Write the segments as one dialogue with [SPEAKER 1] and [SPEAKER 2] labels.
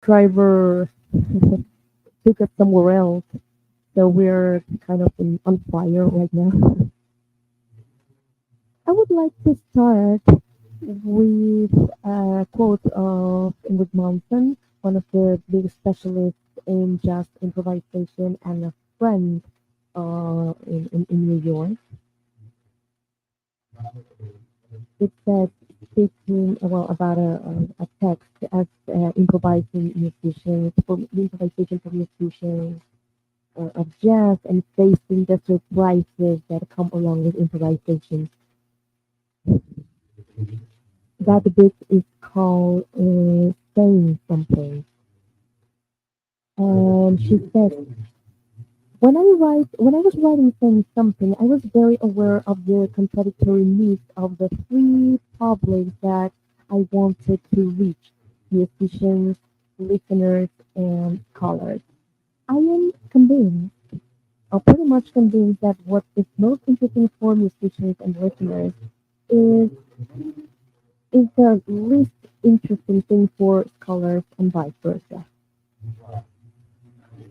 [SPEAKER 1] driver took us somewhere else, so we're kind of on fire right now. I would like to start with a quote of Ingrid Monson, one of the big specialists in jazz improvisation and a friend in New York. It said, speaking well about a text as improvising musicians, for improvisation for musicians of jazz and facing the surprises that come along with improvisation. That book is called Saying Something. And she said, when I was writing Saying Something, I was very aware of the contradictory needs of the three publics that I wanted to reach: musicians, listeners, and scholars. I am convinced, or pretty much convinced, that what is most interesting for musicians and listeners is is the least interesting thing for scholars and vice versa.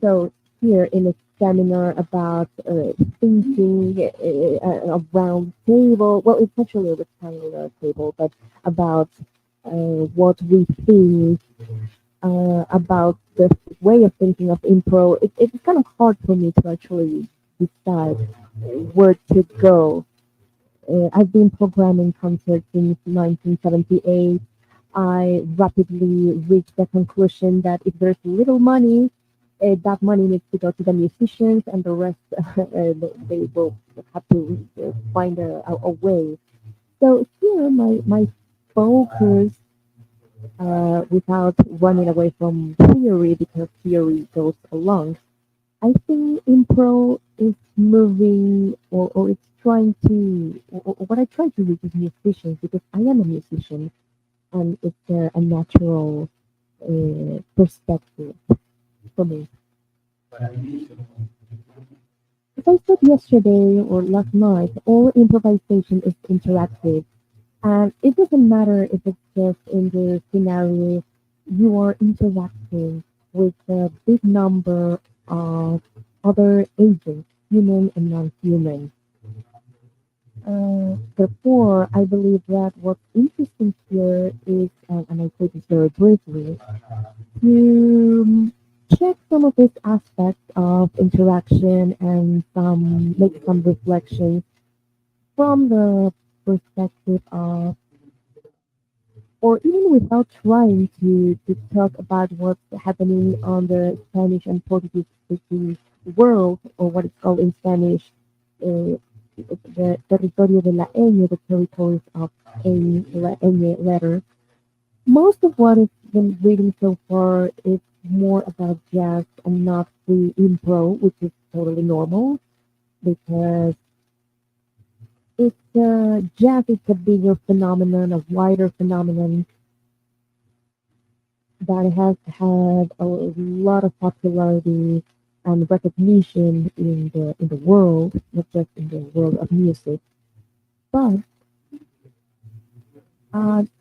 [SPEAKER 1] So here in a seminar about thinking a round table, well, it's actually a rectangular table, but about what we think about the way of thinking of impro, it's kind of hard for me to actually decide where to go. I've been programming concerts since 1978. I rapidly reached the conclusion that if there's little money, that money needs to go to the musicians, and the rest they will have to find a way. So here, my focus, without running away from theory, because theory goes along, I think impro is moving, or it's trying to, or what I try to reach is musicians, because I am a musician, and it's a natural perspective for me. As I said yesterday or last night, all improvisation is interactive, and it doesn't matter if it's just in the scenario you are interacting with a big number of other agents, human and non-human. Therefore, I believe that what's interesting here is, and I say this very briefly, to check some of these aspects of interaction and make some reflections from the perspective of, or even without trying to talk about what's happening on the Spanish and Portuguese speaking world, or what is called in Spanish, uh, the territorio de la ñ, the territories of la ñ letter. Most of what I've been reading so far is more about jazz and not the impro, which is totally normal because jazz is a bigger phenomenon, a wider phenomenon that has had a lot of popularity and recognition in the world, not just in the world of music. But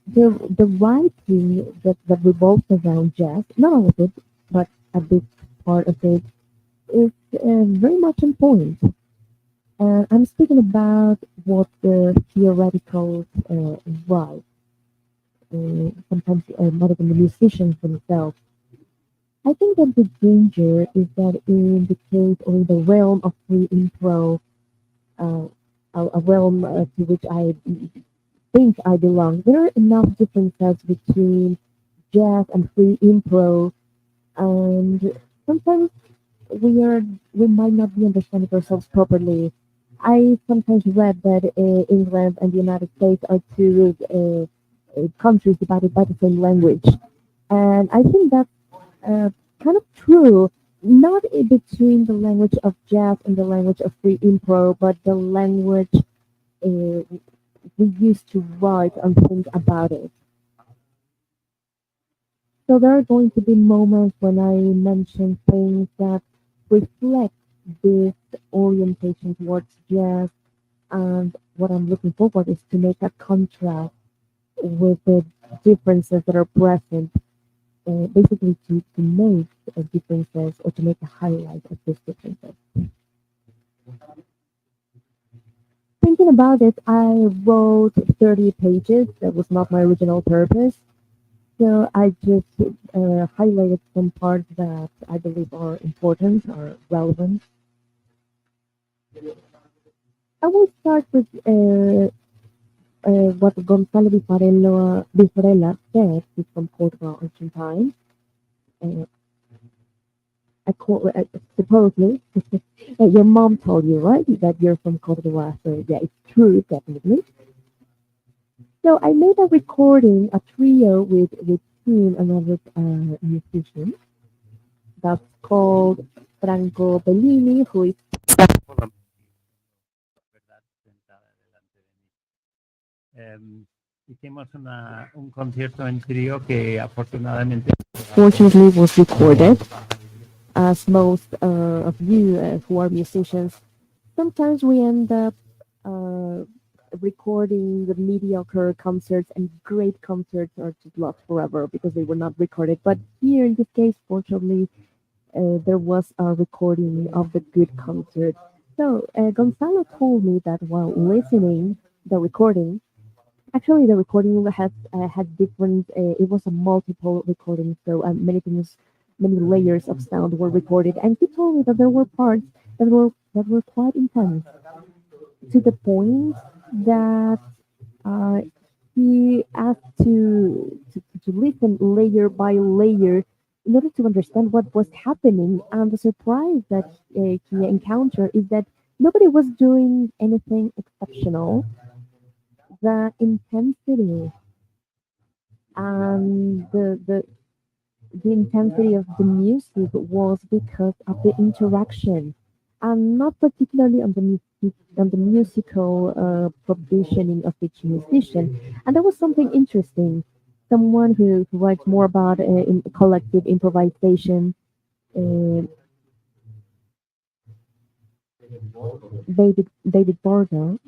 [SPEAKER 1] the writing that revolves around jazz, not all of it, but a big part of it, is very much important. And I'm speaking about what the theoreticals write, sometimes not even the musicians themselves. I think that the danger is that in the case or in the realm of free impro, uh, a realm to which I think I belong, there are enough differences between jazz and free impro, and sometimes we are we might not be understanding ourselves properly. I sometimes read that England and the United States are two countries divided by the same language, and I think that's uh, kind of true. Not between the language of jazz and the language of free impro, but the language we used to write and think about it. So there are going to be moments when I mention things that reflect this orientation towards jazz, and what I'm looking forward is to make a contrast with the differences that are present. basically to make differences or to make a highlight of these differences. Thinking about it, I wrote 30 pages. That was not my original purpose. So I just highlighted some parts that I believe are important, are relevant. I will start with what Gonzalo Bifarella said. He's from Portugal, Argentine. Uh, supposedly, your mom told you, right, that you're from Cordoba. So yeah, it's true, definitely. So I made a recording, a trio with him, another musician. That's called Franco Bellini, who is
[SPEAKER 2] ¿verdad? Sentada delante de mí. Hicimos un concierto en trío que afortunadamente
[SPEAKER 1] fortunately was recorded, as most of you who are musicians, sometimes we end up uh, recording the mediocre concerts, and great concerts are just lost forever because they were not recorded. But here in this case, fortunately, there was a recording of the good concert. So Gonzalo told me that while listening the recording, actually the recording has had different. It was a multiple recording, so many things, many layers of sound were recorded, and he told me that there were parts that were quite intense, to the point that uh, he asked to listen layer by layer in order to understand what was happening. And the surprise that he encountered is that nobody was doing anything exceptional. The intensity and the intensity of the music was because of the interaction, and not particularly on the musical provisioning of each musician. And that was something interesting. Someone who writes more about collective improvisation, uh, David Borgo,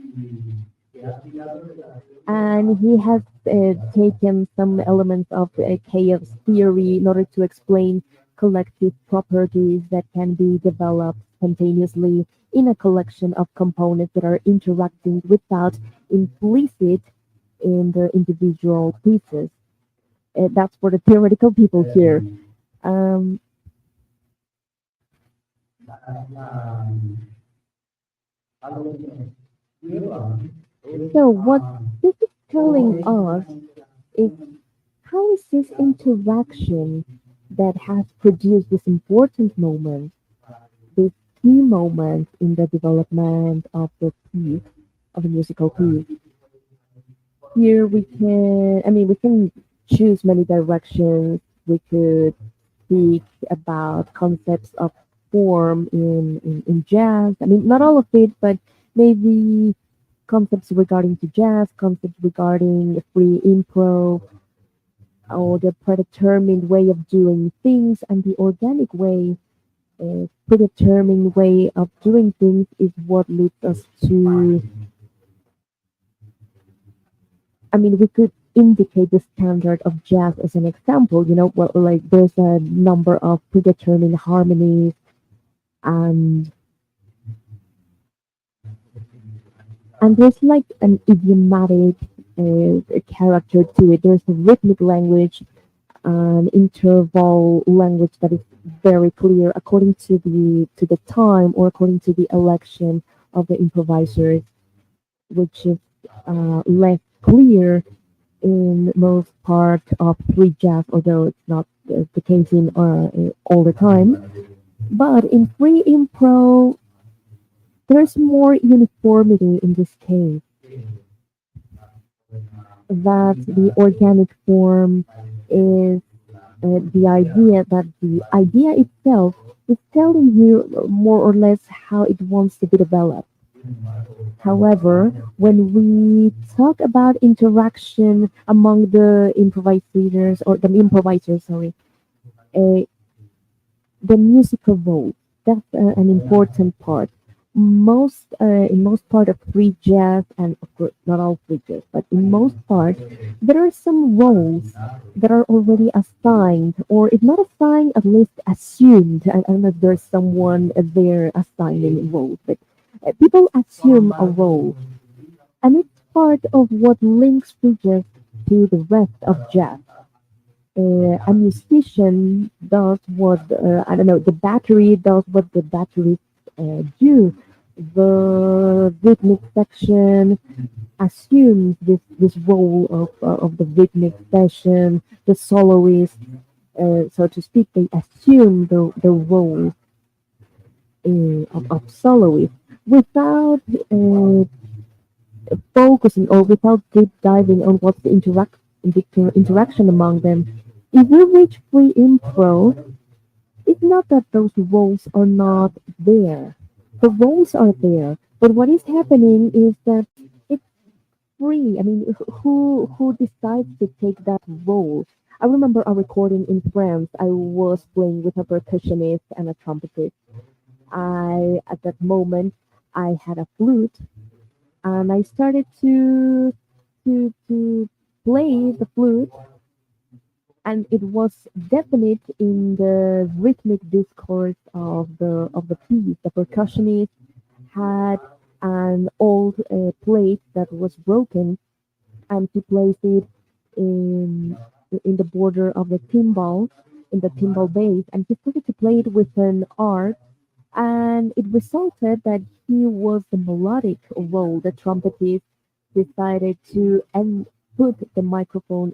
[SPEAKER 1] and he has taken some elements of chaos theory in order to explain collective properties that can be developed spontaneously in a collection of components that are interacting without implicit in the individual pieces. That's for the theoretical people here. Um, so what this is telling us is how is this interaction that has produced this important moment, this key moment in the development of the piece, of the musical piece. Here we can, I mean, we can choose many directions. We could speak about concepts of form in jazz. I mean, not all of it, but maybe concepts regarding to jazz, concepts regarding free improv, or the predetermined way of doing things, and the organic way, predetermined way of doing things is what leads us to. I mean, we could indicate the standard of jazz as an example. Well, like there's a number of predetermined harmonies, and there's like an idiomatic character to it. There's a rhythmic language, an interval language that is very clear according to the time or according to the election of the improvisers, which is less clear in most part of free jazz, although it's not the case in all the time. But in free improv, there's more uniformity in this case. That the organic form is the idea itself is telling you more or less how it wants to be developed. However, when we talk about interaction among the improvisers or the improvisers, sorry, uh, the musical role, that's an important part. in most part of free jazz, and of course not all free jazz, but in most part, there are some roles that are already assigned, or if not assigned, at least assumed. I don't know if there's someone there assigning roles, but people assume a role, and it's part of what links free jazz to the rest of jazz. A musician does what I don't know. The battery does what the batteries do. The rhythmic section assumes this role of the rhythmic section. The soloist, so to speak, they assume the role of soloist without focusing or without deep diving on what's the interaction among them. If we reach free improv, it's not that those roles are not there. The roles are there, but what is happening is that it's free. I mean, who decides to take that role? I remember a recording in France. I was playing with a percussionist and a trumpetist. I at that moment I had a flute, and I started to play the flute, and it was definite in the rhythmic discourse of the piece. The percussionist had an old plate that was broken, and he placed it in in the border of the timbal, in the timbal bass, and he started to play it with an art, and it resulted that he was the melodic role. The trumpetist decided to and put the microphone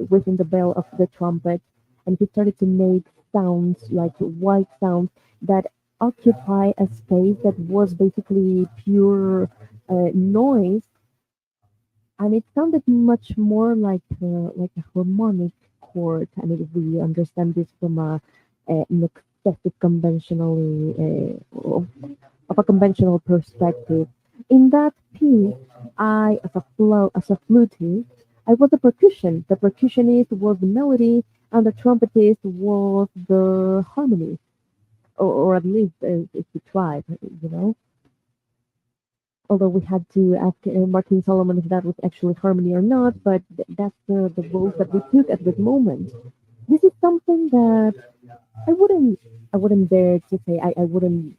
[SPEAKER 1] within the bell of the trumpet, and he started to make sounds like white sounds that occupy a space that was basically pure noise, and it sounded much more like a harmonic chord. I mean, if we understand this from an excessive conventionally of a conventional perspective. In that piece, I, as a flutist, I was the percussion. The percussionist was the melody, and the trumpetist was the harmony, or at least if we tried, you know. Although we had to ask Martin Solomon if that was actually harmony or not, but that's the roles that we took at this moment. This is something that I wouldn't I wouldn't dare to say. I wouldn't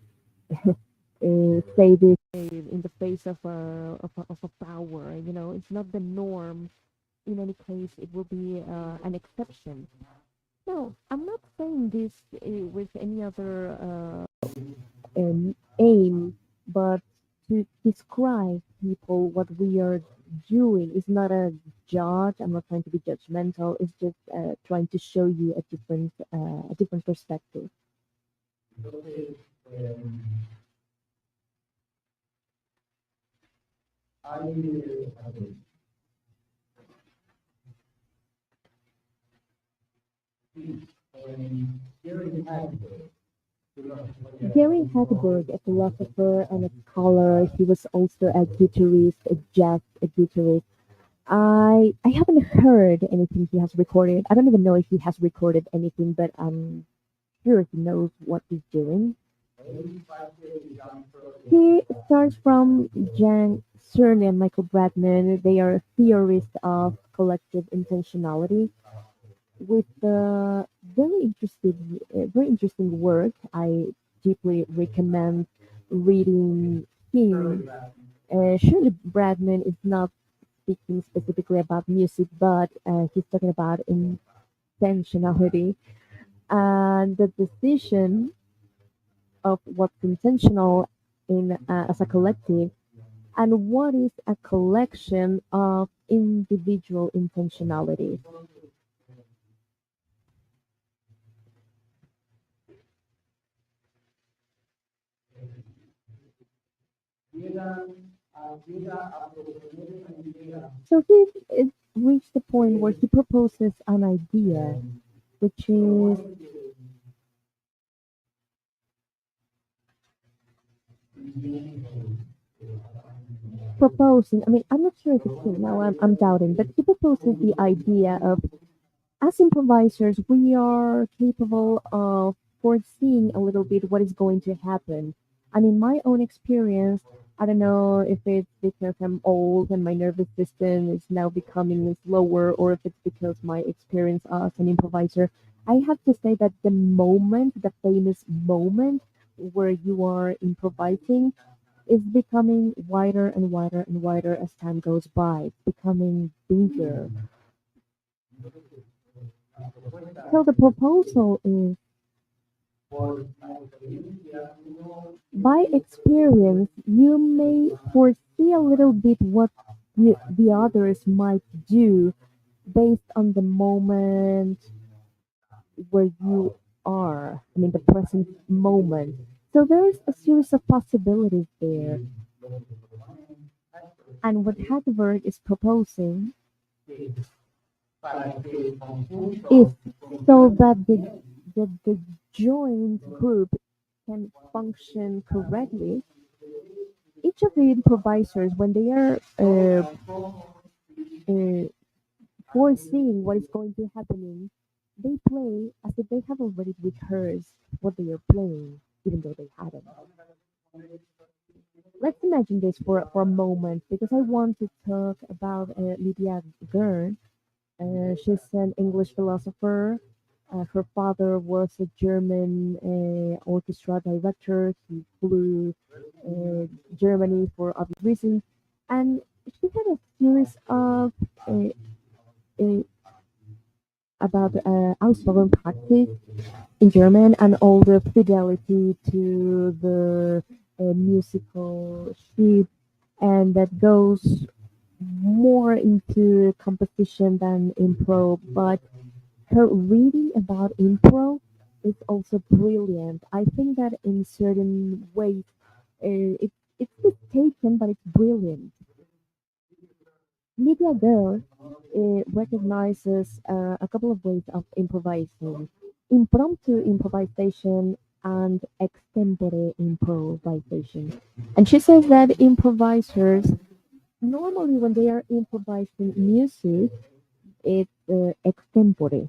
[SPEAKER 1] say this in the face of a power. You know, it's not the norm. In any case, it will be an exception. No, I'm not saying this with any other aim, but to describe people what we are doing is not a judge. I'm not trying to be judgmental. It's just trying to show you a different perspective. Gary Hagberg, a philosopher and a scholar, he was also a guitarist, a guitarist. I haven't heard anything he has recorded. I don't even know if he has recorded anything, but I'm sure he knows what he's doing. He starts from Jan Cerny and Michael Bradman. They are theorists of collective intentionality with very interesting work. I deeply recommend reading him. Surely Bradman is not speaking specifically about music, but he's talking about intentionality and the decision of what's intentional in as a collective and what is a collection of individual intentionalities. So he is reached the point where he proposes an idea, which is proposing. I mean, I'm not sure if it's him now. I'm doubting, but he proposes the idea of as improvisers, we are capable of foreseeing a little bit what is going to happen. And in my own experience, I don't know if it's because I'm old and my nervous system is now becoming slower, or if it's because my experience as an improviser. I have to say that the moment, the famous moment where you are improvising, is becoming wider and wider and wider as time goes by. It's becoming bigger. So the proposal is, by experience, you may foresee a little bit what the others might do based on the moment where you are, I mean, the present moment. So there's a series of possibilities there. And what Hadberg is proposing is so that the joint group can function correctly. Each of the improvisers, when they are uh, foreseeing what is going to happening, they play as if they have already rehearsed what they are playing, even though they haven't. Let's imagine this for a moment, because I want to talk about Lydia Gern. She's an English philosopher. Her father was a German orchestra director. He flew Germany for obvious reasons, and she had a series of uh, uh, about Ausbildung practice in German, and all the fidelity to the musical sheet, and that goes more into composition than improv. But her reading about improv is also brilliant. I think that in certain ways, it's mistaken, but it's brilliant. Media Girl recognizes a couple of ways of improvising: impromptu improvisation and extempore improvisation. And she says that improvisers, normally when they are improvising music, it's extempore.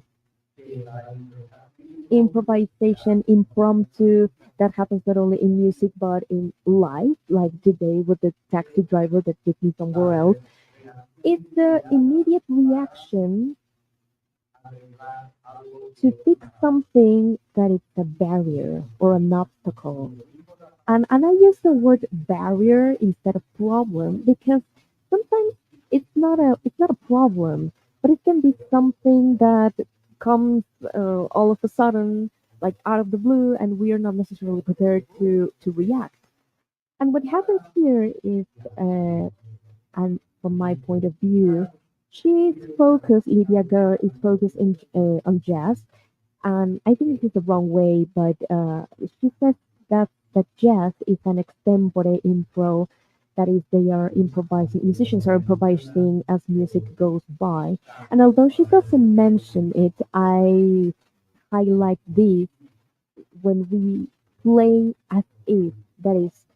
[SPEAKER 1] Improvisation, impromptu, that happens not only in music but in life, like today with the taxi driver that took me somewhere else. It's the immediate reaction to fix something that is a barrier or an obstacle. And I use the word barrier instead of problem, because sometimes it's not a problem, but it can be something that comes all of a sudden, like out of the blue, and we are not necessarily prepared to react. And what happens here is, and from my point of view, she's focused. Lydia Girl is focused on jazz, and I think this is the wrong way, but she says that jazz is an extempore impro. That is, they are improvising. Musicians are improvising as music goes by. And although she doesn't mention it, I highlight this: when we play as if, that is,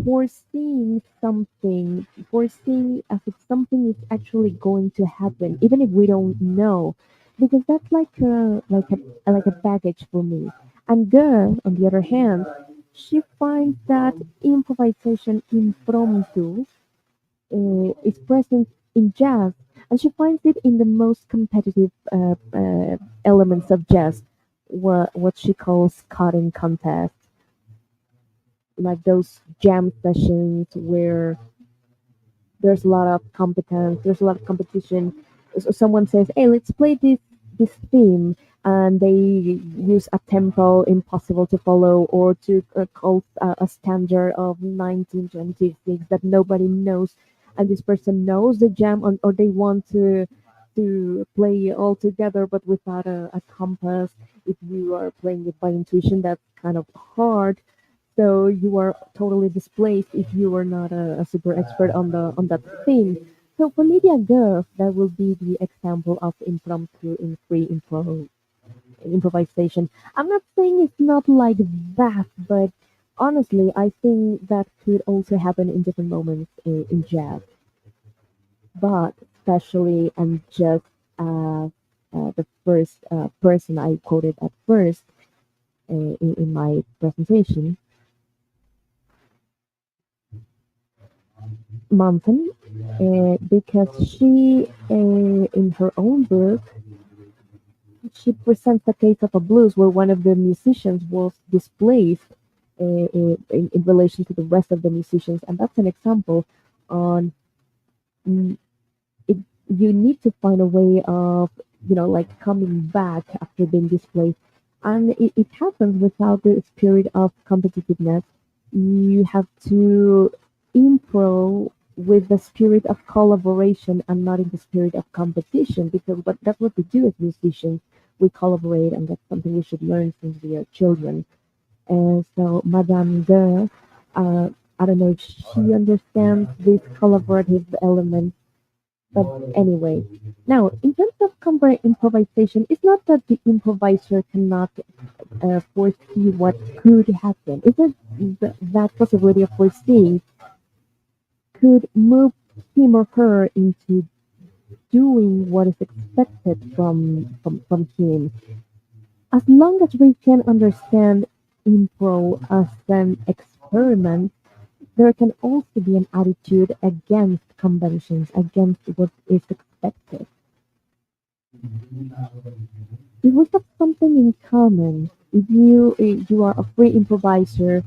[SPEAKER 1] foreseeing something, foreseeing as if something is actually going to happen, even if we don't know, because that's like a baggage for me. And girl, on the other hand, she finds that improvisation impromptu is present in jazz, and she finds it in the most competitive elements of jazz, what she calls cutting contests, like those jam sessions where there's a lot of competence, there's a lot of competition. So someone says, "Hey, let's play this theme," and they use a tempo impossible to follow, or to call a standard of 1926 that nobody knows, and this person knows the jam, or they want to play all together, but without a compass. If you are playing it by intuition, that's kind of hard, so you are totally displaced if you are not a super expert on that theme. So for Lydia Gerf, that will be the example of impromptu in free improvisation. I'm not saying it's not like that, but honestly, I think that could also happen in different moments in jazz. But especially, and just the first person I quoted at first in my presentation, Mountain, because she, in her own book, she presents the case of a blues where one of the musicians was displaced in relation to the rest of the musicians, and that's an example on mm, it. You need to find a way of like coming back after being displaced, and it happens without the spirit of competitiveness. You have to improv with the spirit of collaboration and not in the spirit of competition, because that's what we do as musicians. We collaborate, and that's something we should learn since we are children. And so Madame De, I don't know if she understands this collaborative element, but anyway. Now, in terms of improvisation, it's not that the improviser cannot foresee what could happen. It's that that possibility of foreseeing could move him or her into doing what is expected from him. As long as we can understand improv as an experiment, there can also be an attitude against conventions, against what is expected. If we have something in common, if you are a free improviser,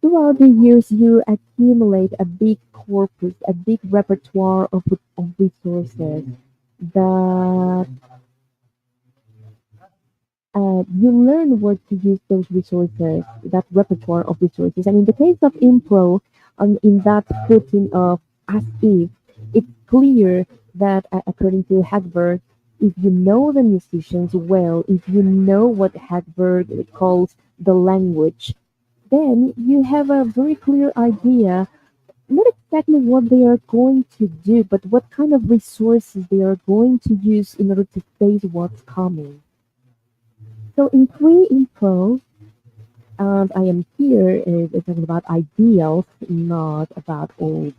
[SPEAKER 1] throughout the years you accumulate a big corpus, a big repertoire of resources that you learn where to use those resources, that repertoire of resources. And in the case of improv, in that footing of as if, it's clear that, according to Hagberg, if you know the musicians well, if you know what Hagberg calls the language, then you have a very clear idea, not exactly what they are going to do, but what kind of resources they are going to use in order to face what's coming. So in free improv, and I am here talking about ideals, not about all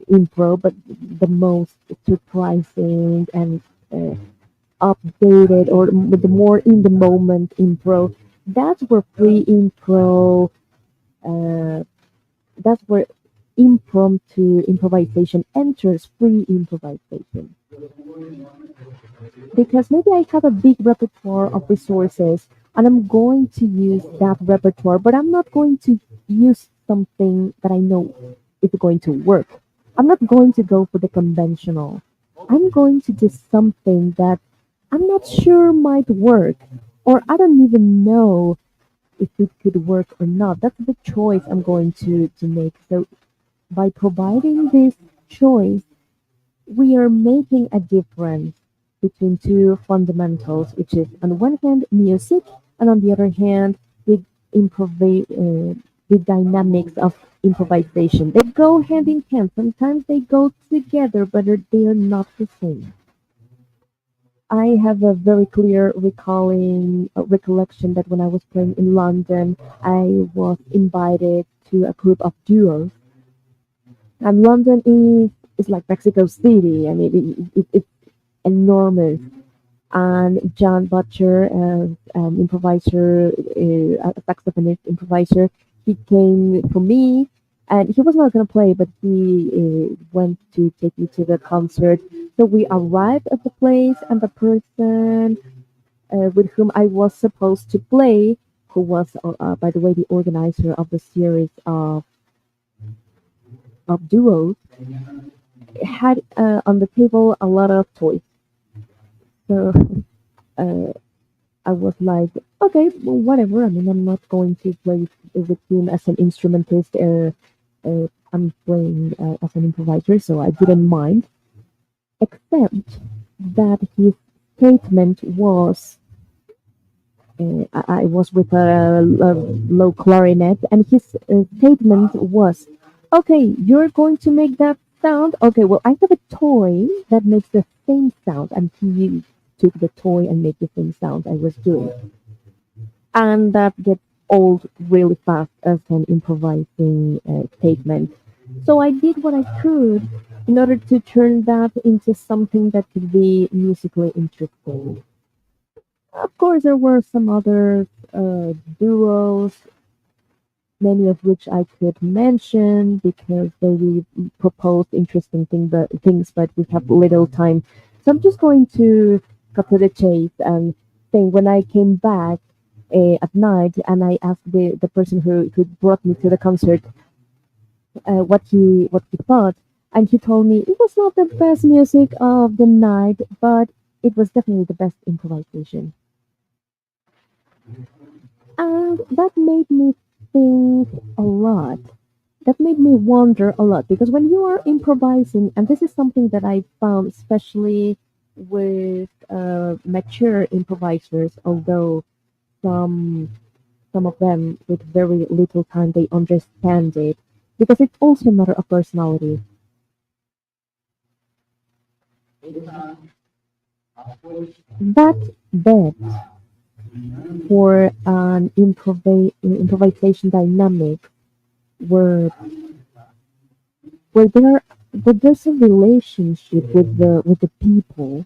[SPEAKER 1] improv, but the most surprising and uh, updated or the more in the moment improv. That's where free improv. Uh, that's where impromptu improvisation enters free improvisation, because maybe I have a big repertoire of resources and I'm going to use that repertoire, but I'm not going to use something that I know is going to work. I'm not going to go for the conventional. I'm going to do something that I'm not sure might work, or I don't even know if it could work or not. That's the choice I'm going to make. So by providing this choice, we are making a difference between two fundamentals, which is on one hand music, and on the other hand the dynamics of improvisation. They go hand in hand. Sometimes they go together, but they are not the same. I have a very clear recollection that when I was playing in London, I was invited to a group of duos, and London is like Mexico City. I mean, it's enormous. And John Butcher, improviser, a saxophonist improviser, he came for me, and he was not going to play, but he went to take me to the concert. So we arrived at the place, and the person with whom I was supposed to play, who was, by the way, the organizer of the series of duos, had on the table a lot of toys. So uh, I was like, okay, well, whatever. I mean, I'm not going to play with him as an instrumentist. I'm playing as an improviser, so I didn't mind. Except that his statement was, I was with a low clarinet, and his statement was, okay, you're going to make that sound. Okay, well, I have a toy that makes the same sound, and he took the toy and made the same sound I was doing. And that gets old really fast as an improvising statement. So I did what I could in order to turn that into something that could be musically interesting. Of course, there were some other duos many of which I could mention because they proposed interesting things, but we have little time. So I'm just going to cut to the chase and say when I came back at night and I asked the person who brought me to the concert what he thought, and he told me it was not the best music of the night, but it was definitely the best improvisation. And that made me think a lot. That made me wonder a lot because when you are improvising, and this is something that I found especially with mature improvisers, although some some of them with very little time they understand it because it's also a matter of personality. That bet for an improvisation dynamic where where there where there's a relationship with the people.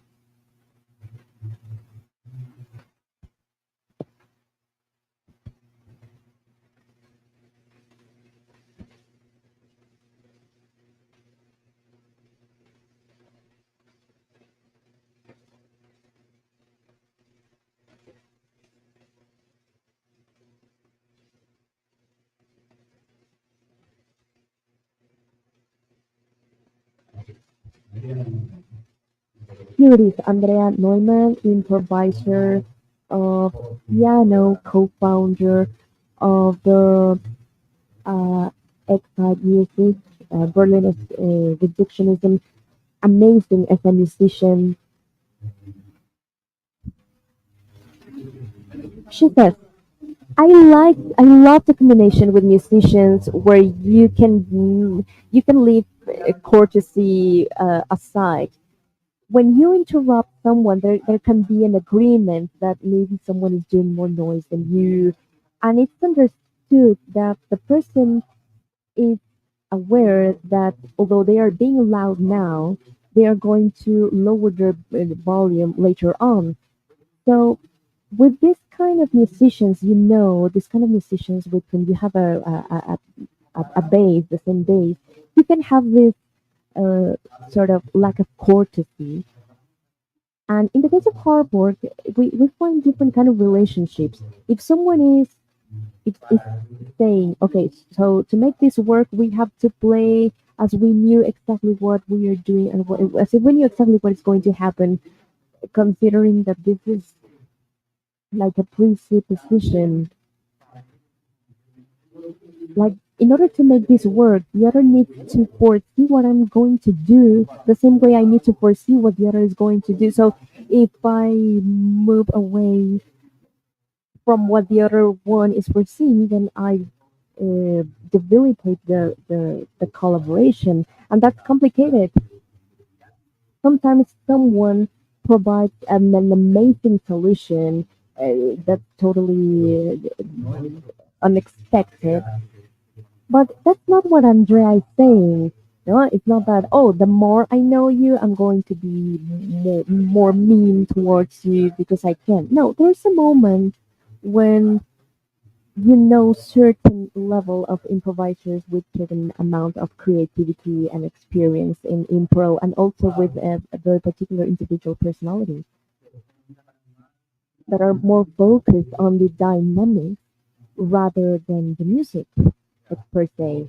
[SPEAKER 1] Here it is, Andrea Neumann, improviser of piano, co-founder of the uh, Exide Music, Berlin Reductionism, amazing as a musician. She says, I love the combination with musicians where you can leave courtesy aside. When you interrupt someone, there can be an agreement that maybe someone is doing more noise than you, and it's understood that the person is aware that although they are being loud now, they are going to lower their volume later on. So with this kind of musicians, this kind of musicians with when you have a bass, the same bass, you can have this uh, sort of lack of courtesy. And in the case of hard work, we find different kind of relationships. If someone is saying, okay, so to make this work, we have to play as we knew exactly what we are doing and as if we knew exactly what is going to happen, considering that this is like a presupposition. Like in order to make this work, the other needs to foresee what I'm going to do the same way I need to foresee what the other is going to do. So if I move away from what the other one is foreseeing, then I debilitate the collaboration, and that's complicated. Sometimes someone provides an amazing solution that's totally unexpected, but that's not what Andrea is saying. No, it's not that, oh, the more I know you, I'm going to be more mean towards you because I can. No, there's a moment when certain level of improvisers with certain amount of creativity and experience in impro and also with a very particular individual personality that are more focused on the dynamics rather than the music per se.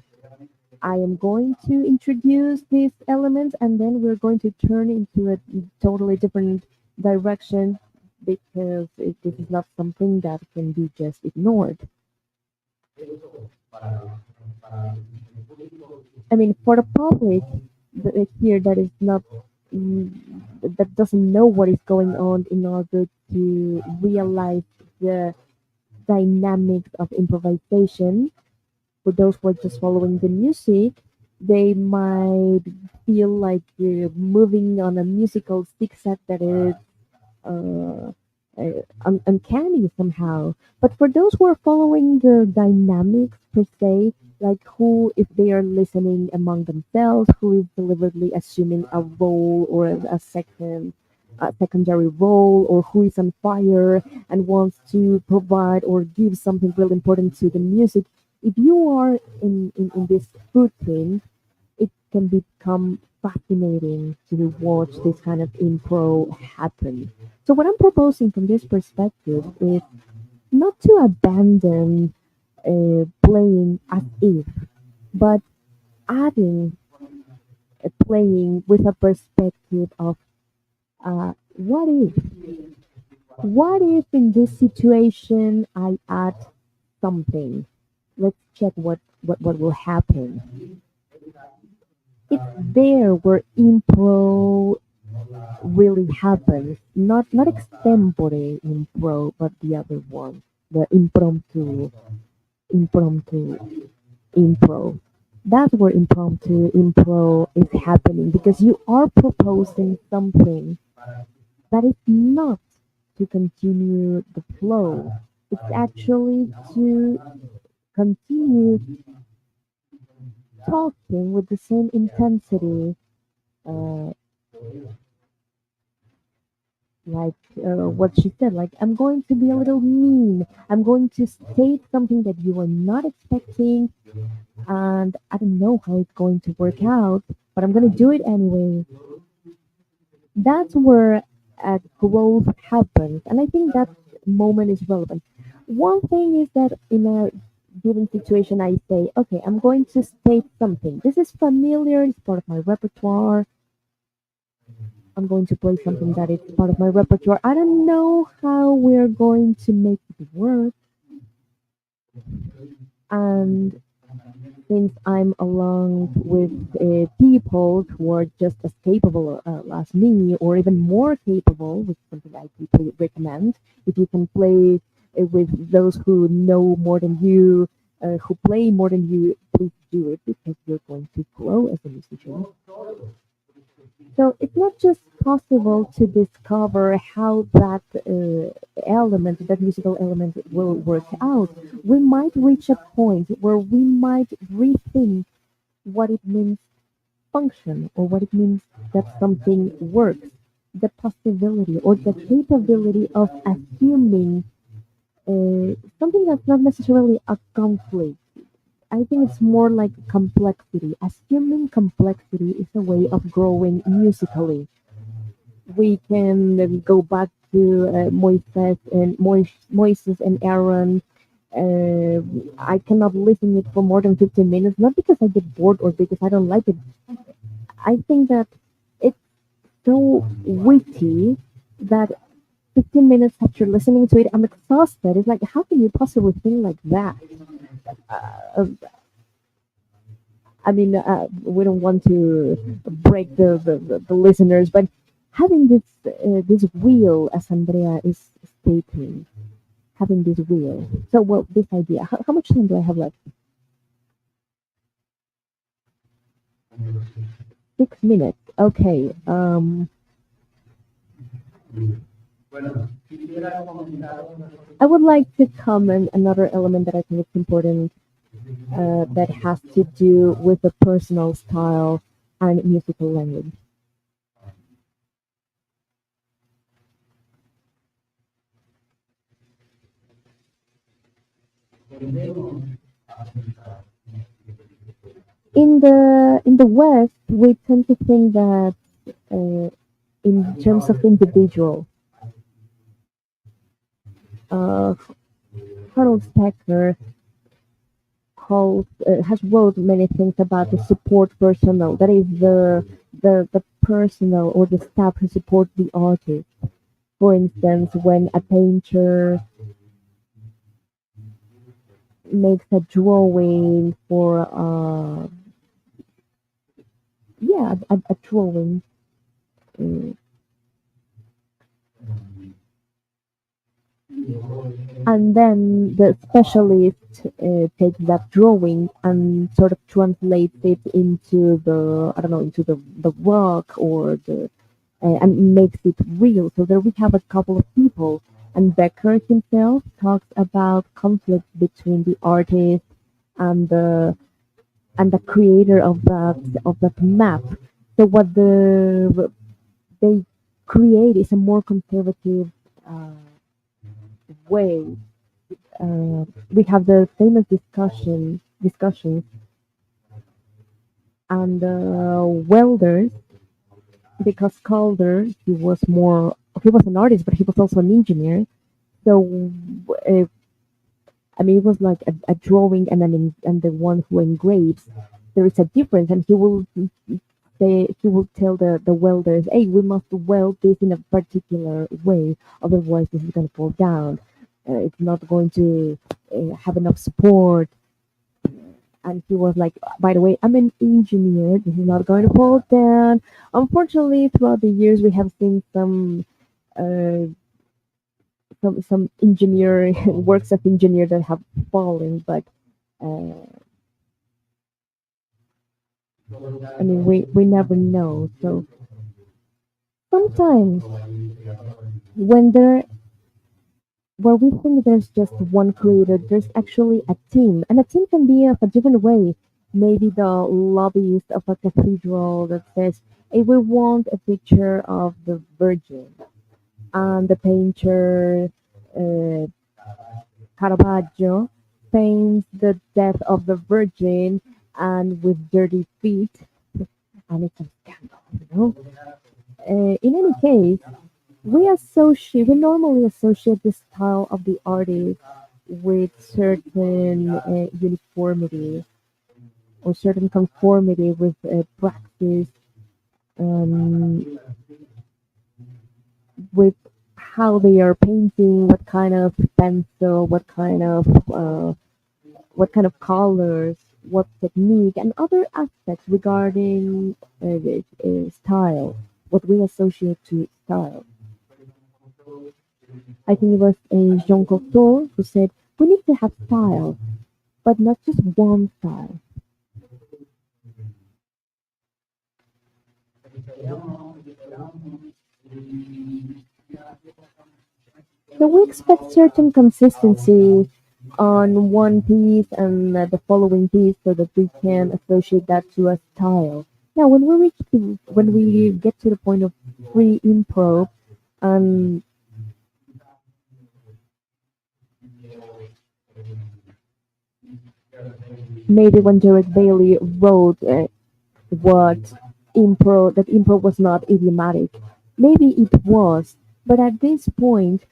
[SPEAKER 1] I am going to introduce these elements and then we're going to turn into a totally different direction because this is not something that can be just ignored. I mean, for the public here that is not mm, that doesn't know what is going on in order to realize the dynamics of improvisation, for those who are just following the music, they might feel like they're moving on a musical zigzag that is uh, uncanny somehow. But for those who are following the dynamics per se, like who, if they are listening among themselves, who is deliberately assuming a role or a secondary role, or who is on fire and wants to provide or give something really important to the music, if you are in this routine, it can become fascinating to watch this kind of impro happen. So what I'm proposing from this perspective is not to abandon playing as if, but adding playing with a perspective of what if? What if in this situation I add something? Let's check what will happen. It's there where impro really happens. Not extempore impro, but the other one. The impromptu impro. That's where impromptu impro is happening because you are proposing something that is not to continue the flow. It's actually to continue talking with the same intensity, uh, like what she said. Like, I'm going to be a little mean. I'm going to state something that you are not expecting, and I don't know how it's going to work out, but I'm going to do it anyway. That's where growth happens. And I think that moment is relevant. One thing is that in a given situation, I say, okay, I'm going to state something. This is familiar, it's part of my repertoire. I'm going to play something that is part of my repertoire. I don't know how we're going to make it work. And since I'm along with people who are just as capable as me, or even more capable, which is something I deeply recommend. If you can play with those who know more than you, who play more than you, please do it because you're going to grow as a musician. So it's not just possible to discover how that that musical element will work out. We might reach a point where we might rethink what it means function or what it means that something works. The possibility or the capability of assuming something that's not necessarily a conflict. I think it's more like complexity. Assuming complexity is a way of growing musically. We can go back to Moises and Aaron. I cannot listen it for more than 15 minutes, not because I get bored or because I don't like it. I think that it's so witty that 15 minutes after listening to it, I'm exhausted. It's like, how can you possibly think like that? Uh, I mean, we don't want to break the listeners, but having this wheel, as Andrea is stating, having this wheel. So, well, this idea. How much time do I have left? 6 minutes. Okay. I would like to comment another element that I think is important that has to do with the personal style and musical language. In the West, we tend to think that uh, in terms of individual, uh, Harold Specker has wrote many things about the support personnel. That is the personnel or the staff who support the artist. For instance, when a painter makes a drawing for yeah a drawing. mm, and then the specialist takes that drawing and sort of translates it into the I don't know into the rock or the and makes it real. So there we have a couple of people, and Becker himself talks about conflict between the artist and the creator of that map. So what they create is a more conservative uh, way we have the famous discussion, and welders, because Calder, he was an artist, but he was also an engineer. So uh, I mean, it was like a drawing and the one who engraves. There is a difference, and he will tell the welders, "Hey, we must weld this in a particular way, otherwise this is going to fall down. It's not going to have enough support." And he was like, "By the way, I'm an engineer. This is not going to fall down." Unfortunately, throughout the years, we have seen uh, some engineer works of engineer that have fallen, but uh, I mean, we never know. So sometimes when there well, we think there's just one creator, there's actually a team, and a team can be of a different way. Maybe the lobbyist of a cathedral that says, "Hey, we want a picture of the Virgin," and the painter uh, Caravaggio paints the death of the Virgin and with dirty feet, and it's a scandal, you know. In any case, we normally associate the style of the artist with certain uniformity or certain conformity with practice, um, with how they are painting, what kind of pencil, what kind of colors, what technique, and other aspects regarding style, what we associate to style. I think it was Jean Cocteau who said, "We need to have style, but not just one style." So we expect certain consistency on one piece and the following piece so that we can associate that to a style. Now, when we get to the point of free improv, and maybe when Derek Bailey wrote what that improv was not idiomatic, maybe it was, but at this point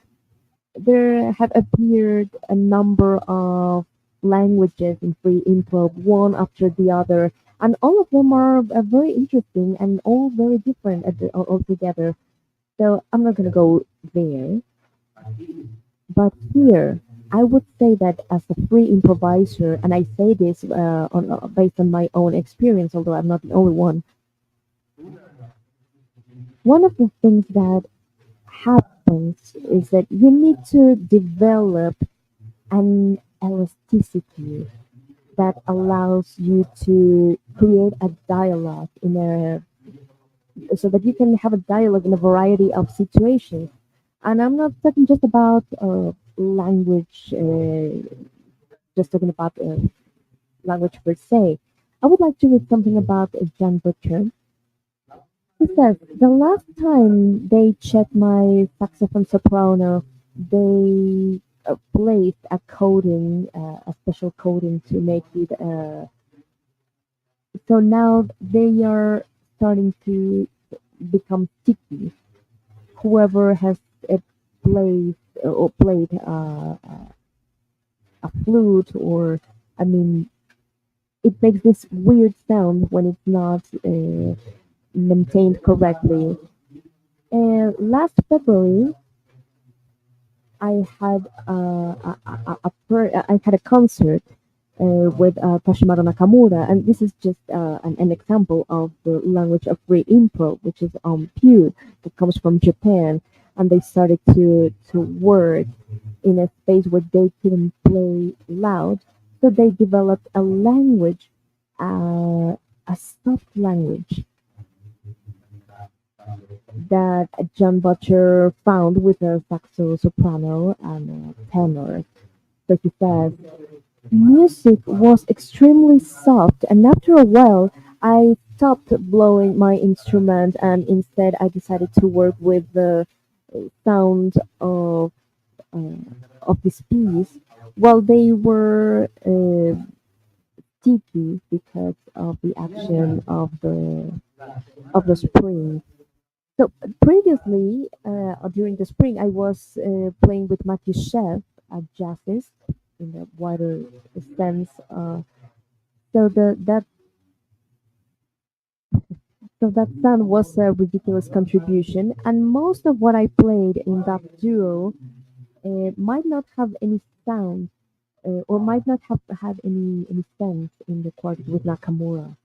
[SPEAKER 1] there have appeared a number of languages in free improv, one after the other, and all of them are very interesting and all very different altogether. So I'm not going to go there, but here I would say that as a free improviser, and I say this based on my own experience, although I'm not the only one of the things that happens is that you need to develop an elasticity that allows you to create a dialogue in a so that you can have a dialogue in a variety of situations. And I'm not talking just about language, just talking about language per se. I would like to read something about Jan Butcher. He says, "The last time they checked my saxophone soprano, they placed a special coating to make it. So now they are starting to become sticky. Whoever has played or played a flute, or I mean, it makes this weird sound when it's not maintained correctly." And last February, I had a concert with Tashimaro Nakamura, and this is just an example of the language of free improv, which is pure, that comes from Japan, and they started to work in a space where they couldn't play loud, so they developed a language, a soft language that John Butcher found with a saxo soprano and a tenor. So he says, "Music was extremely soft, and after a while, I stopped blowing my instrument, and instead I decided to work with the sound uh, of this piece, Well, they were sticky because of the action of the spring. So previously, during the spring, I was playing with Matthew Chef, a jazzist in the wider sense. So the that sound was a ridiculous contribution, and most of what I played in that duo might not have any sound or might not have had any sense in the quartet with Nakamura.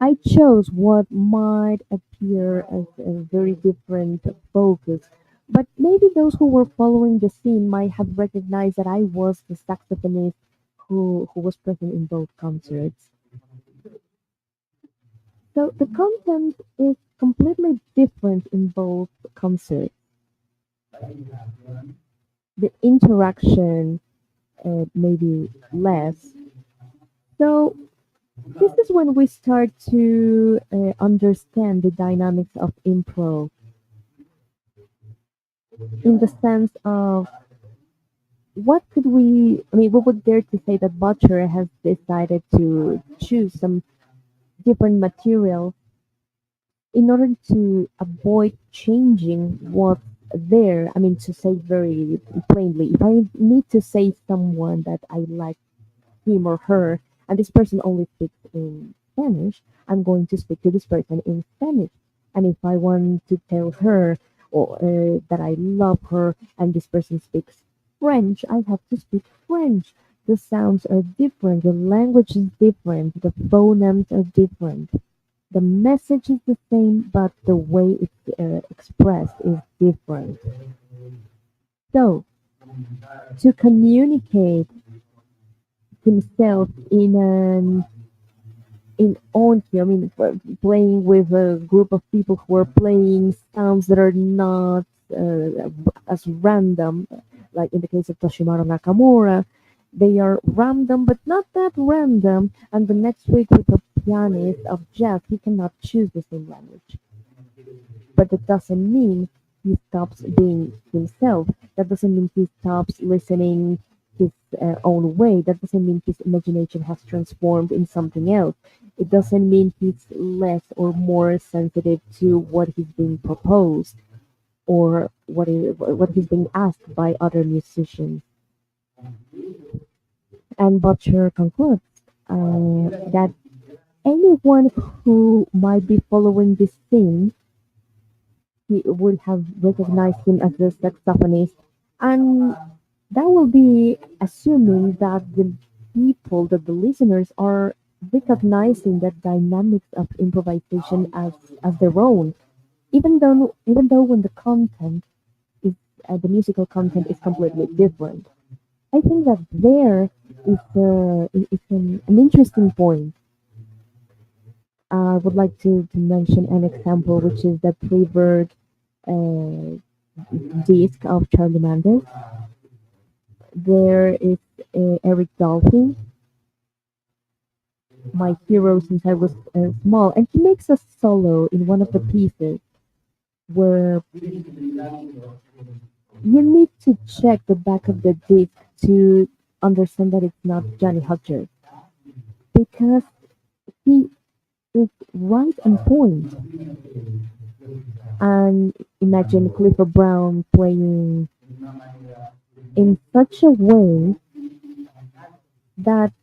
[SPEAKER 1] I chose what might appear as a very different focus, but maybe those who were following the scene might have recognized that I was the saxophonist who was present in both concerts. So the content is completely different in both concerts. The interaction maybe less. So this is when we start to understand the dynamics of improv in the sense of what could we, I mean, we would dare to say that Butcher has decided to choose some different material in order to avoid changing what's there. I mean, to say very plainly, if I need to say someone that I like him or her, and this person only speaks in Spanish, I'm going to speak to this person in Spanish. And if I want to tell her or that I love her, and this person speaks French, I have to speak French. The sounds are different, the language is different, the phonemes are different. The message is the same, but the way it's expressed is different. So, to communicate himself in on here. I mean, playing with a group of people who are playing sounds that are not as random, like in the case of Toshimaru Nakamura, they are random, but not that random. And the next week with a pianist of jazz, he cannot choose the same language. But that doesn't mean he stops being himself. That doesn't mean he stops listening his own way. That doesn't mean his imagination has transformed in something else. It doesn't mean he's less or more sensitive to what he's being proposed or what he's being asked by other musicians. And Butcher concludes that anyone who might be following this theme he would have recognized him as the saxophonist. And that will be assuming that the people, that the listeners are recognizing the dynamics of improvisation as their own, even though when the content is the musical content is completely different. I think that there is an interesting point. I would like to mention an example, which is the Preberg uh, disc of Charlie Mendes. There is Eric Dolphy, my hero since I was small, and he makes a solo in one of the pieces where you need to check the back of the disc to understand that it's not Johnny Hodges because he is right on point. And imagine Clifford Brown playing in such a way that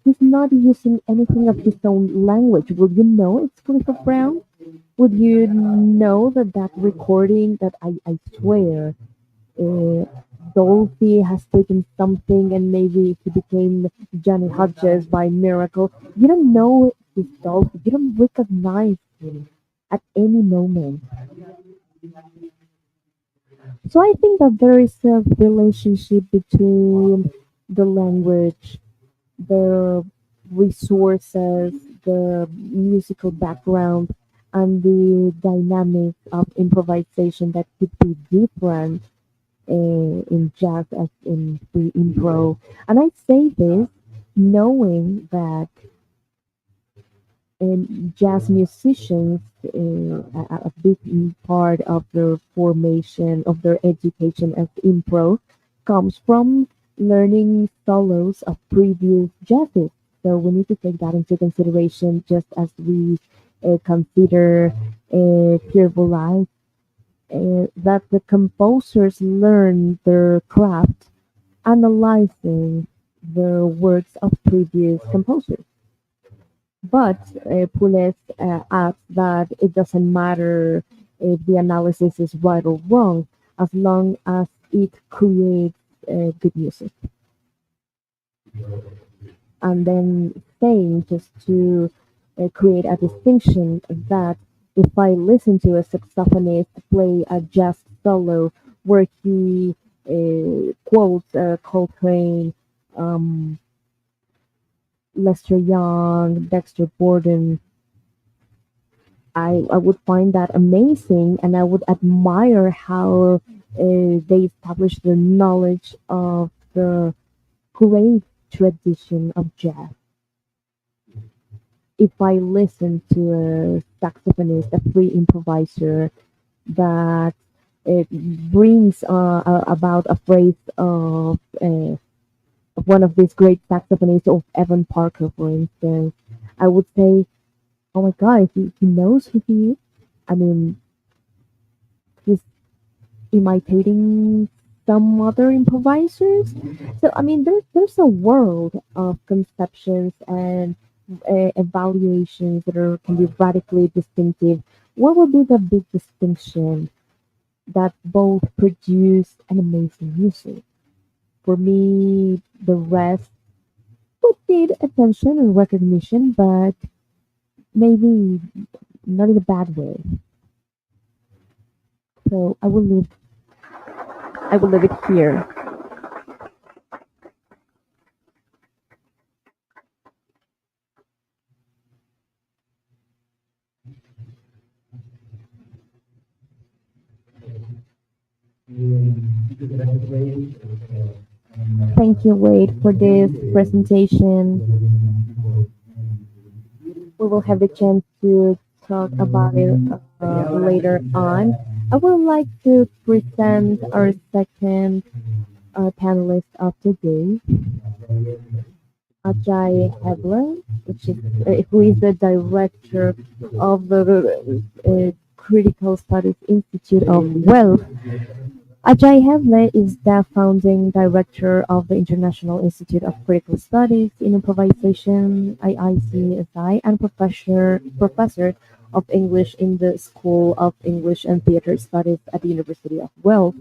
[SPEAKER 1] he's not using anything of his own language. Would you know it's Clifford Brown? Would you know that that recording that I swear uh, Dolphy has taken something and maybe he became Johnny Hodges by miracle? You don't know it's Dolphy. You don't recognize him at any moment. So I think that there is a relationship between the language, the resources, the musical background, and the dynamic of improvisation that could be different in jazz as in free improv. And I say this knowing that And jazz musicians, a big part of their formation, of their education as improv, comes from learning solos of previous jazzes. So we need to take that into consideration just as we consider pure life, that the composers learn their craft analyzing the works of previous composers. But Pulis adds that it doesn't matter if the analysis is right or wrong, as long as it creates good music. And then saying, just to create a distinction, that if I listen to a saxophonist play a jazz solo where he quotes Coltrane, um, Lester Young, Dexter Gordon, I would find that amazing, and I would admire how they establish the knowledge of the great tradition of jazz. If I listen to a saxophonist, a free improviser that it brings about a phrase of one of these great saxophonists, of Evan Parker, for instance, I would say, oh my God, he knows who he is. I mean, he's imitating some other improvisers. So I mean, there's a world of conceptions and evaluations that are can be radically distinctive. What would be the big distinction that both produce an amazing music? For me, the rest would need attention and recognition, but maybe not in a bad way. So I will leave it here. Thank you, Wade, for this presentation. We will have the chance to talk about it later on. I would like to present our second panelist of today, Ajay Heble, who is the director of the Critical Studies Institute of Guelph. Ajay Heble is the founding director of the International Institute of Critical Studies in Improvisation (IICSI) and professor of English in the School of English and Theatre Studies at the University of Guelph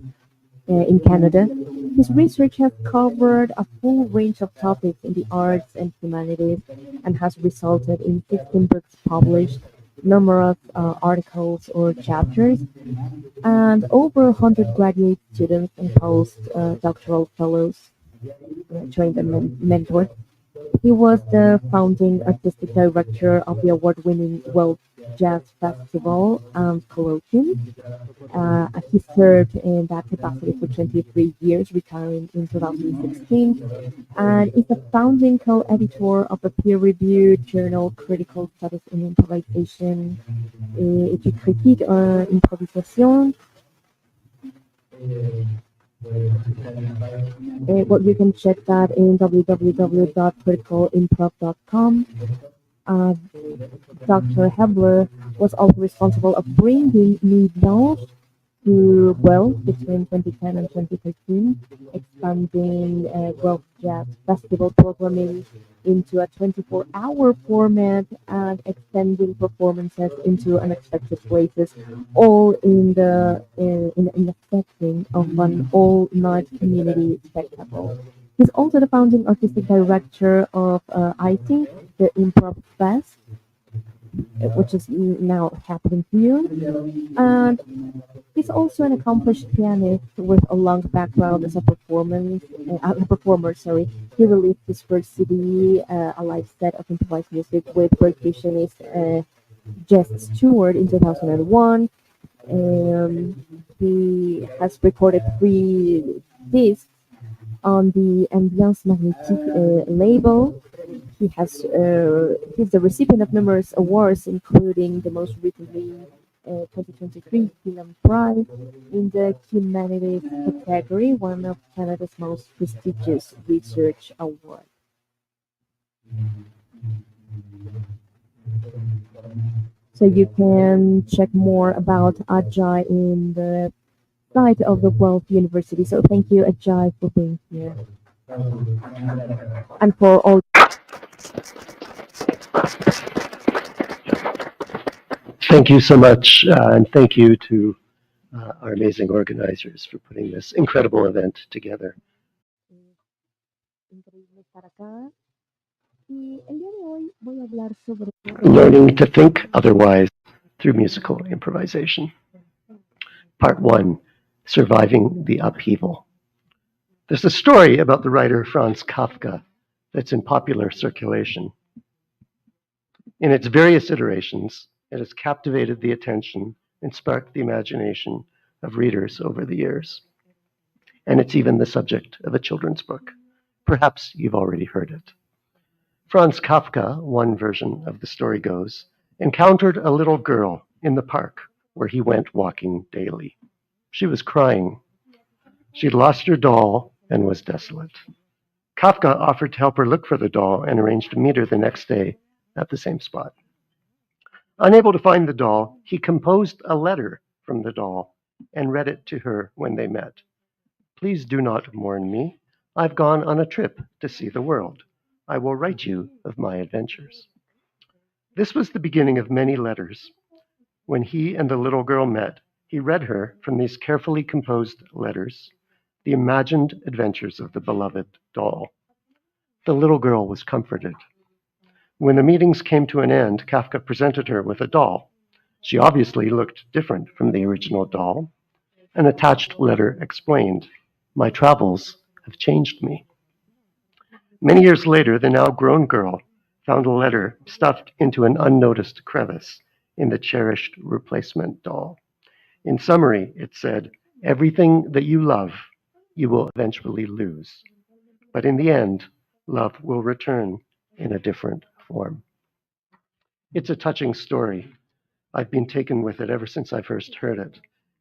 [SPEAKER 1] in Canada. His research has covered a full range of topics in the arts and humanities and has resulted in 16 books published, numerous articles or chapters, and over 100 graduate students and postdoctoral fellows trained and mentored. He was the founding artistic director of the award-winning World Jazz Festival and Colloquium. He served in that capacity for 23 years, retiring in 2016, and is the founding co-editor of the peer-reviewed journal Critical Studies in Improvisation, et critique improvisation. Well, you can check that in www.criticalimprov.com. Uh, Dr. Hebler was also responsible of bringing new knowledge to Guelph between 2010 and 2013, expanding Guelph Jazz Festival programming into a 24-hour format and extending performances into unexpected places, all in the setting of an all-night community spectacle. He's also the founding artistic director of IT, the Improv Fest, which is now happening here. And he's also an accomplished pianist with a long background as a performer. Sorry, he released his first CD, a live set of improvised music with percussionist Jess Stewart in 2001. He has recorded 3 discs on the Ambiance Magnétique label. He's the recipient of numerous awards, including the most recently 2023 Film Prize in the Humanities category, one of Canada's most prestigious research awards. So you can check more about Ajay in the site of the Guelph University. So thank you, Ajay, for being here and for all.
[SPEAKER 3] Thank you so much, and thank you to our amazing organizers for putting this incredible event together.
[SPEAKER 1] Increíble estar acá. Y el día de hoy voy a hablar sobre
[SPEAKER 3] Learning to think otherwise through musical improvisation. Part 1, Surviving the Upheaval. There's a story about the writer Franz Kafka that's in popular circulation. In its various iterations, it has captivated the attention and sparked the imagination of readers over the years. And it's even the subject of a children's book. Perhaps you've already heard it. Franz Kafka, one version of the story goes, encountered a little girl in the park where he went walking daily. She was crying. She'd lost her doll and was desolate. Kafka offered to help her look for the doll and arranged to meet her the next day at the same spot. Unable to find the doll, he composed a letter from the doll and read it to her when they met. Please do not mourn me. I've gone on a trip to see the world. I will write you of my adventures. This was the beginning of many letters. When he and the little girl met, he read her from these carefully composed letters the imagined adventures of the beloved doll. The little girl was comforted. When the meetings came to an end, Kafka presented her with a doll. She obviously looked different from the original doll. An attached letter explained, "My travels have changed me." Many years later, the now grown girl found a letter stuffed into an unnoticed crevice in the cherished replacement doll. In summary, it said, "Everything that you love, you will eventually lose. But in the end, love will return in a different form." It's a touching story. I've been taken with it ever since I first heard it.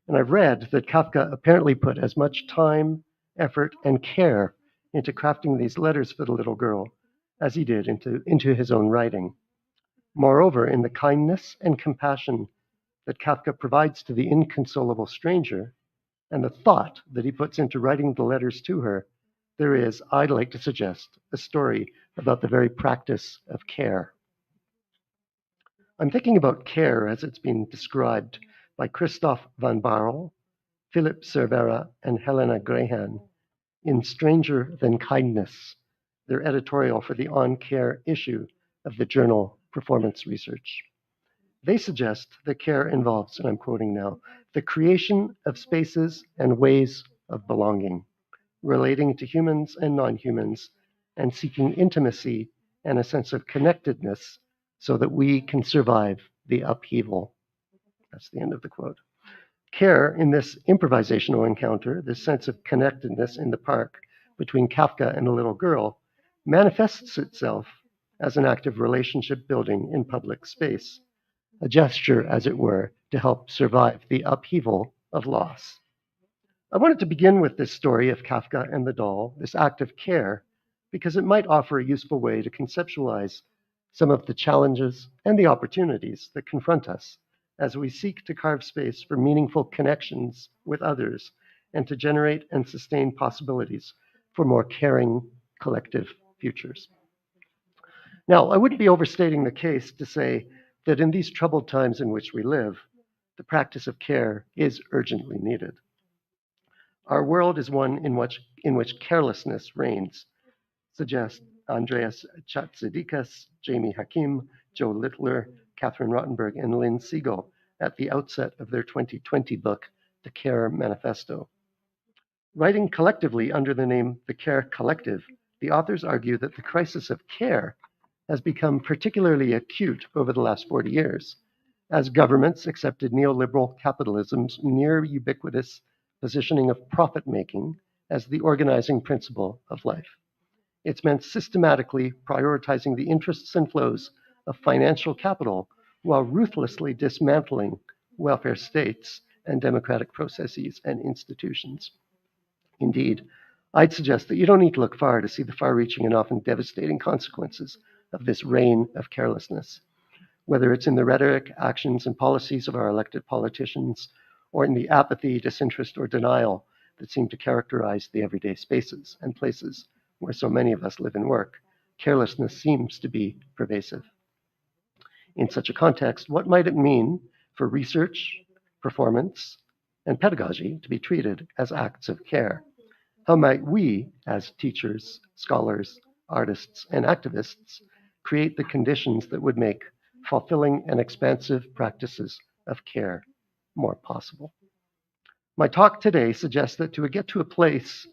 [SPEAKER 3] And I've read that Kafka apparently put as much time, effort, and care into crafting these letters for the little girl as he did into his own writing. Moreover, in the kindness and compassion that Kafka provides to the inconsolable stranger, and the thought that he puts into writing the letters to her, there is, I'd like to suggest, a story about the very practice of care. I'm thinking about care as it's been described by Christoph van Barrel, Philip Cervera, and Helena Grahan in Stranger Than Kindness, their editorial for the On Care issue of the journal Performance Research. They suggest that care involves, and I'm quoting now, the creation of spaces and ways of belonging, relating to humans and non-humans, and seeking intimacy and a sense of connectedness so that we can survive the upheaval. That's the end of the quote. Care in this improvisational encounter, this sense of connectedness in the park between Kafka and a little girl, manifests itself as an act of relationship building in public space, a gesture, as it were, to help survive the upheaval of loss. I wanted to begin with this story of Kafka and the doll, this act of care, because it might offer a useful way to conceptualize some of the challenges and the opportunities that confront us as we seek to carve space for meaningful connections with others and to generate and sustain possibilities for more caring collective futures. Now, I wouldn't be overstating the case to say that in these troubled times in which we live, the practice of care is urgently needed. Our world is one in which carelessness reigns, suggest Andreas Chatsidikas, Jamie Hakim, Joe Littler, Catherine Rottenberg, and Lynn Siegel at the outset of their 2020 book, The Care Manifesto. Writing collectively under the name The Care Collective, the authors argue that the crisis of care has become particularly acute over the last 40 years, as governments accepted neoliberal capitalism's near ubiquitous positioning of profit making as the organizing principle of life. It's meant systematically prioritizing the interests and flows of financial capital while ruthlessly dismantling welfare states and democratic processes and institutions. Indeed, I'd suggest that you don't need to look far to see the far reaching and often devastating consequences of this reign of carelessness, whether it's in the rhetoric, actions, and policies of our elected politicians, or in the apathy, disinterest, or denial that seem to characterize the everyday spaces and places where so many of us live and work. Carelessness seems to be pervasive. In such a context, what might it mean for research, performance, and pedagogy to be treated as acts of care? How might we, as teachers, scholars, artists, and activists, create the conditions that would make fulfilling and expansive practices of care more possible? My talk today suggests that to get to a place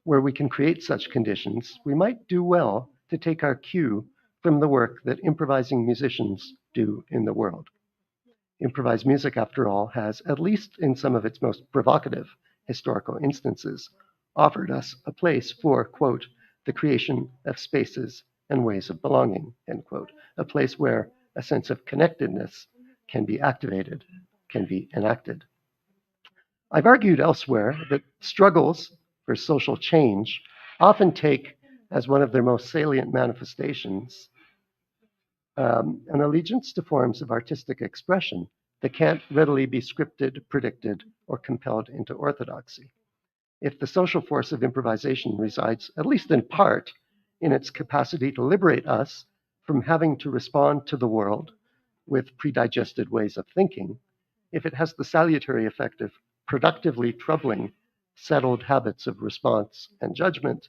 [SPEAKER 3] where we can create such conditions, we might do well to take our cue from the work that improvising musicians do in the world. Improvised music, after all, has, at least in some of its most provocative historical instances, offered us a place for, quote, the creation of spaces and ways of belonging, end quote, a place where a sense of connectedness can be activated, can be enacted. I've argued elsewhere that struggles for social change often take as one of their most salient manifestations an allegiance to forms of artistic expression that can't readily be scripted, predicted, or compelled into orthodoxy. If the social force of improvisation resides, at least in part, in its capacity to liberate us from having to respond to the world with predigested ways of thinking, if it has the salutary effect of productively troubling settled habits of response and judgment,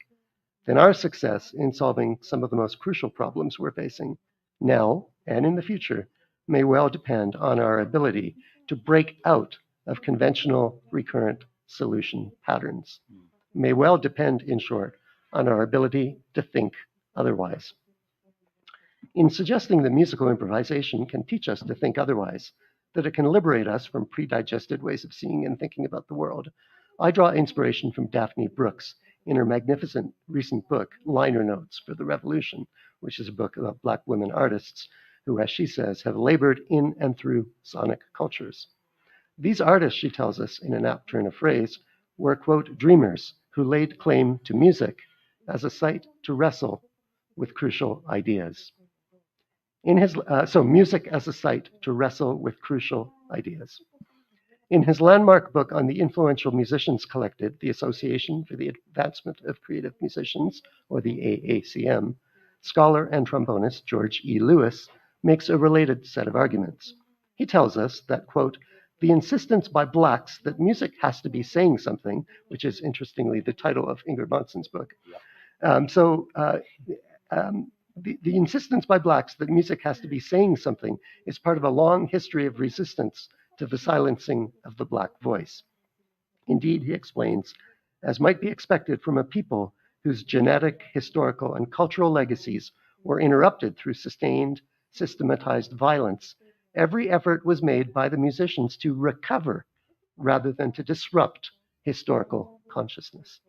[SPEAKER 3] then our success in solving some of the most crucial problems we're facing now and in the future may well depend on our ability to break out of conventional recurrent solution patterns. May well depend, in short, on our ability to think otherwise. In suggesting that musical improvisation can teach us to think otherwise, that it can liberate us from predigested ways of seeing and thinking about the world, I draw inspiration from Daphne Brooks in her magnificent recent book, Liner Notes for the Revolution, which is a book about Black women artists who, as she says, have labored in and through sonic cultures. These artists, she tells us in an apt turn of phrase, were, quote, dreamers who laid claim to music as a site to wrestle with crucial ideas. So music as a site to wrestle with crucial ideas. In his landmark book on the influential musicians collected, the Association for the Advancement of Creative Musicians, or the AACM, scholar and trombonist George E. Lewis makes a related set of arguments. He tells us that, quote, the insistence by Blacks that music has to be saying something, which is interestingly the title of Ingrid Monson's book. The insistence by Blacks that music has to be saying something is part of a long history of resistance to the silencing of the Black voice. Indeed, he explains, as might be expected from a people whose genetic, historical, and cultural legacies were interrupted through sustained, systematized violence, every effort was made by the musicians to recover rather than to disrupt historical consciousness.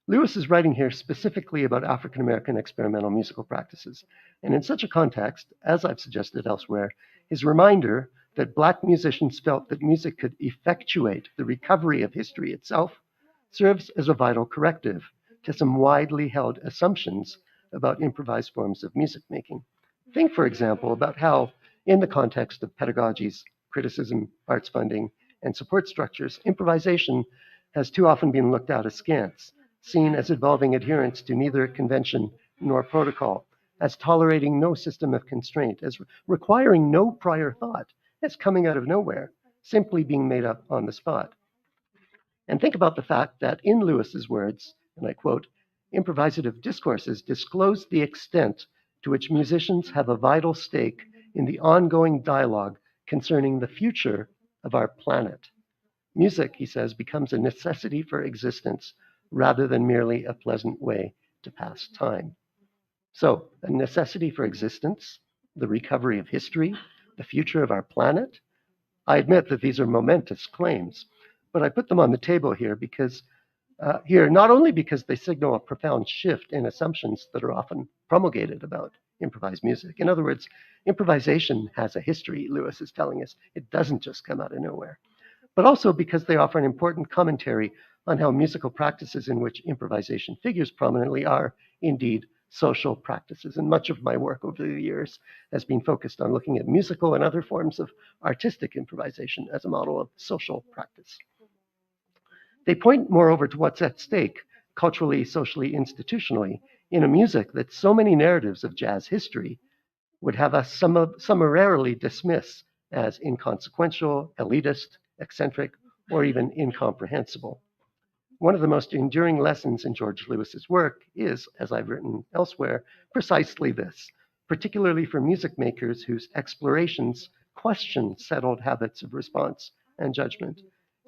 [SPEAKER 3] Lewis is writing here specifically about African American experimental musical practices, and in such a context, as I've suggested elsewhere, his reminder that Black musicians felt that music could effectuate the recovery of history itself serves as a vital corrective to some widely held assumptions about improvised forms of music making. Think, for example, about how, in the context of pedagogies, criticism, arts funding, and support structures, improvisation has too often been looked at askance, seen as involving adherence to neither convention nor protocol, as tolerating no system of constraint, as requiring no prior thought, as coming out of nowhere, simply being made up on the spot. And think about the fact that in Lewis's words, and I quote, improvisative discourses disclose the extent to which musicians have a vital stake in the ongoing dialogue concerning the future of our planet. Music, he says, becomes a necessity for existence rather than merely a pleasant way to pass time. So, a necessity for existence, the recovery of history, the future of our planet. I admit that these are momentous claims, but I put them on the table here because here, not only because they signal a profound shift in assumptions that are often promulgated about improvised music. In other words, improvisation has a history, Lewis is telling us. It doesn't just come out of nowhere. But also because they offer an important commentary on how musical practices in which improvisation figures prominently are indeed social practices. And much of my work over the years has been focused on looking at musical and other forms of artistic improvisation as a model of social practice. They point, moreover, to what's at stake culturally, socially, institutionally in a music that so many narratives of jazz history would have us summarily dismiss as inconsequential, elitist, eccentric, or even incomprehensible. One of the most enduring lessons in George Lewis's work is, as I've written elsewhere, precisely this, particularly for music makers whose explorations question settled habits of response and judgment.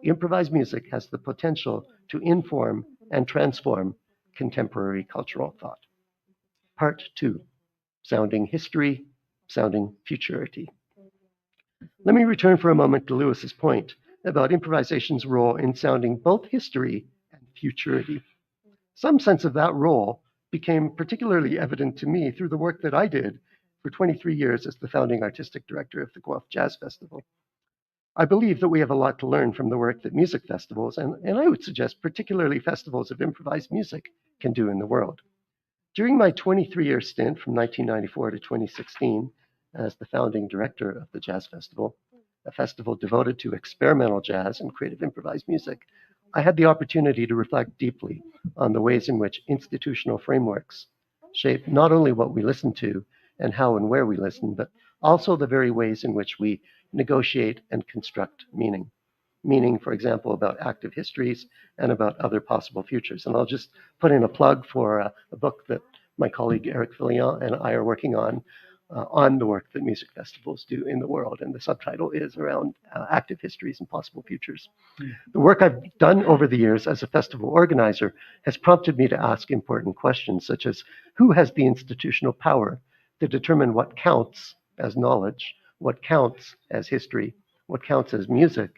[SPEAKER 3] Improvised music has the potential to inform and transform contemporary cultural thought. Part 2, Sounding History, Sounding Futurity. Let me return for a moment to Lewis's point about improvisation's role in sounding both history and futurity. Some sense of that role became particularly evident to me through the work that I did for 23 years as the founding artistic director of the Guelph Jazz Festival. I believe that we have a lot to learn from the work that music festivals, and I would suggest particularly festivals of improvised music, can do in the world. During my 23-year stint from 1994 to 2016 as the founding director of the Jazz Festival, a festival devoted to experimental jazz and creative improvised music, I had the opportunity to reflect deeply on the ways in which institutional frameworks shape not only what we listen to and how and where we listen, but also the very ways in which we negotiate and construct meaning. Meaning, for example, about active histories and about other possible futures. And I'll just put in a plug for a book that my colleague Eric Fillion and I are working on the work that music festivals do in the world. And the subtitle is around active histories and possible futures. The work I've done over the years as a festival organizer has prompted me to ask important questions, such as who has the institutional power to determine what counts as knowledge, what counts as history, what counts as music,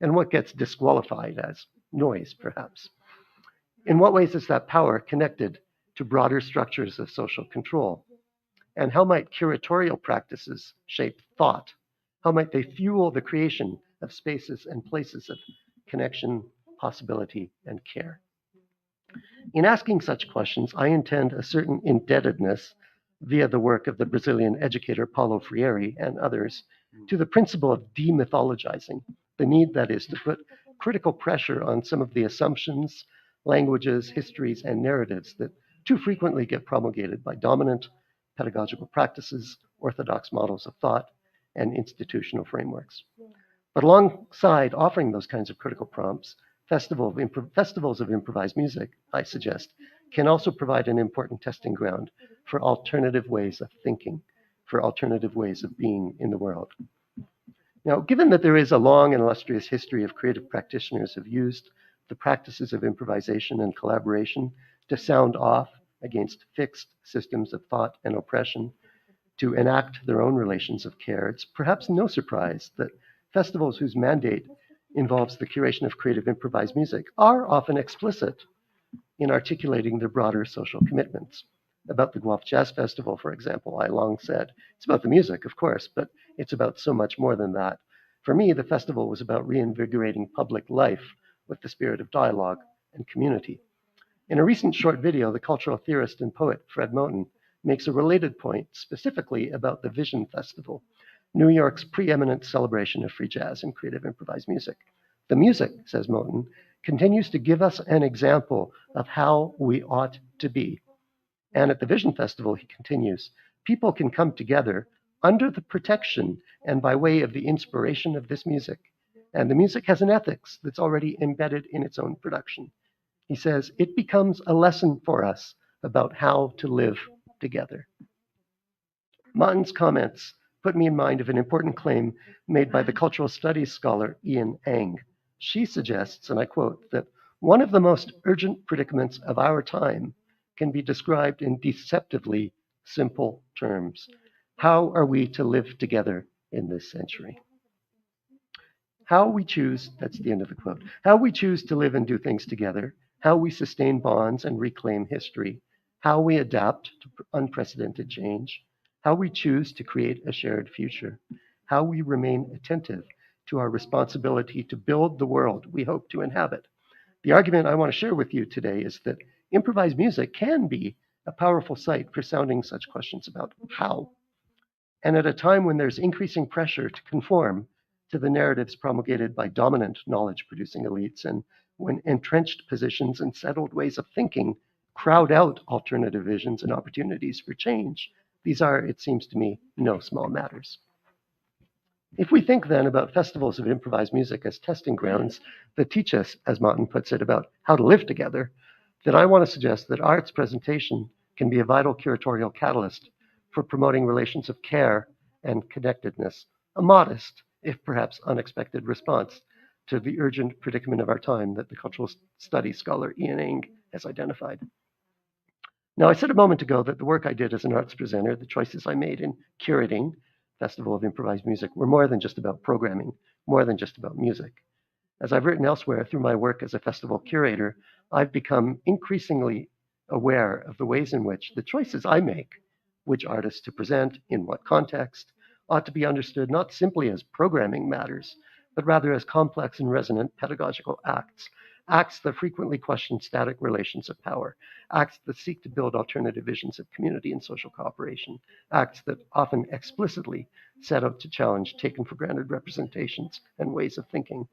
[SPEAKER 3] and what gets disqualified as noise, perhaps. In what ways is that power connected to broader structures of social control? And how might curatorial practices shape thought? How might they fuel the creation of spaces and places of connection, possibility, and care? In asking such questions, I intend a certain indebtedness via the work of the Brazilian educator Paulo Freire and others to the principle of demythologizing, the need, that is, to put critical pressure on some of the assumptions, languages, histories, and narratives that too frequently get promulgated by dominant pedagogical practices, orthodox models of thought, and institutional frameworks. But alongside offering those kinds of critical prompts, festivals of improvised music, I suggest, can also provide an important testing ground for alternative ways of thinking, for alternative ways of being in the world. Now, given that there is a long and illustrious history of creative practitioners who have used the practices of improvisation and collaboration to sound off against fixed systems of thought and oppression, to enact their own relations of care, it's perhaps no surprise that festivals whose mandate involves the curation of creative improvised music are often explicit in articulating their broader social commitments. About the Guelph Jazz Festival, for example, I long said, it's about the music, of course, but it's about so much more than that. For me, the festival was about reinvigorating public life with the spirit of dialogue and community. In a recent short video, the cultural theorist and poet Fred Moten makes a related point specifically about the Vision Festival, New York's preeminent celebration of free jazz and creative improvised music. The music, says Moten, continues to give us an example of how we ought to be. And at the Vision Festival, he continues, people can come together under the protection and by way of the inspiration of this music. And the music has an ethics that's already embedded in its own production. He says, it becomes a lesson for us about how to live together. Moten's comments put me in mind of an important claim made by the cultural studies scholar ENG. She suggests, and I quote, that one of the most urgent predicaments of our time can be described in deceptively simple terms. How are we to live together in this century? How we choose, that's the end of the quote, how we choose to live and do things together how we sustain bonds and reclaim history, how we adapt to unprecedented change, how we choose to create a shared future, how we remain attentive to our responsibility to build the world we hope to inhabit. The argument I want to share with you today is that improvised music can be a powerful site for sounding such questions about how. And at a time when there's increasing pressure to conform to the narratives promulgated by dominant knowledge producing elites, and when entrenched positions and settled ways of thinking crowd out alternative visions and opportunities for change, these are, it seems to me, no small matters. If we think then about festivals of improvised music as testing grounds that teach us, as Martin puts it, about how to live together, then I want to suggest that art's presentation can be a vital curatorial catalyst for promoting relations of care and connectedness, a modest, if perhaps unexpected, response to the urgent predicament of our time that the cultural studies scholar ENG has identified. Now, I said a moment ago that the work I did as an arts presenter, the choices I made in curating Festival of Improvised Music, were more than just about programming, more than just about music. As I've written elsewhere through my work as a festival curator, I've become increasingly aware of the ways in which the choices I make, which artists to present, in what context, ought to be understood not simply as programming matters, but rather as complex and resonant pedagogical acts, acts that frequently question static relations of power, acts that seek to build alternative visions of community and social cooperation, acts that often explicitly set out to challenge taken for granted representations and ways of thinking.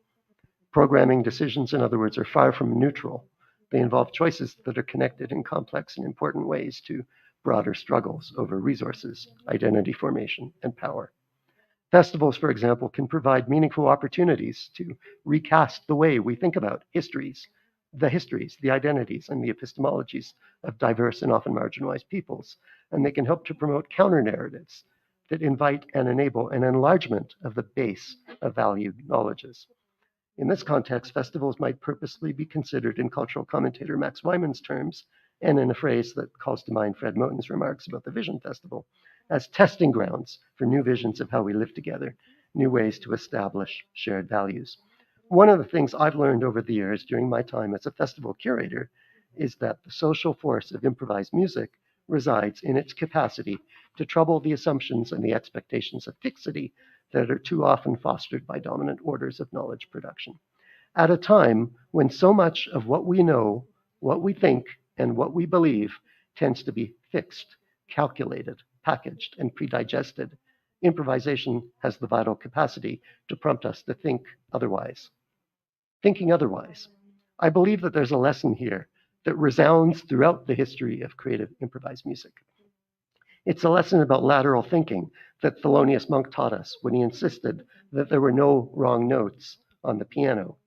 [SPEAKER 3] Programming decisions, in other words, are far from neutral. They involve choices that are connected in complex and important ways to broader struggles over resources, identity formation, and power. Festivals, for example, can provide meaningful opportunities to recast the way we think about histories, the identities, and the epistemologies of diverse and often marginalized peoples. And they can help to promote counter narratives that invite and enable an enlargement of the base of valued knowledges. In this context, festivals might purposely be considered, in cultural commentator Max Wyman's terms, and in a phrase that calls to mind Fred Moten's remarks about the Vision Festival, as testing grounds for new visions of how we live together, new ways to establish shared values. One of the things I've learned over the years during my time as a festival curator is that the social force of improvised music resides in its capacity to trouble the assumptions and the expectations of fixity that are too often fostered by dominant orders of knowledge production. At a time when so much of what we know, what we think, and what we believe tends to be fixed, calculated, packaged, and predigested, improvisation has the vital capacity to prompt us to think otherwise. Thinking otherwise. I believe that there's a lesson here that resounds throughout the history of creative improvised music. It's a lesson about lateral thinking that Thelonious Monk taught us when he insisted that there were no wrong notes on the piano,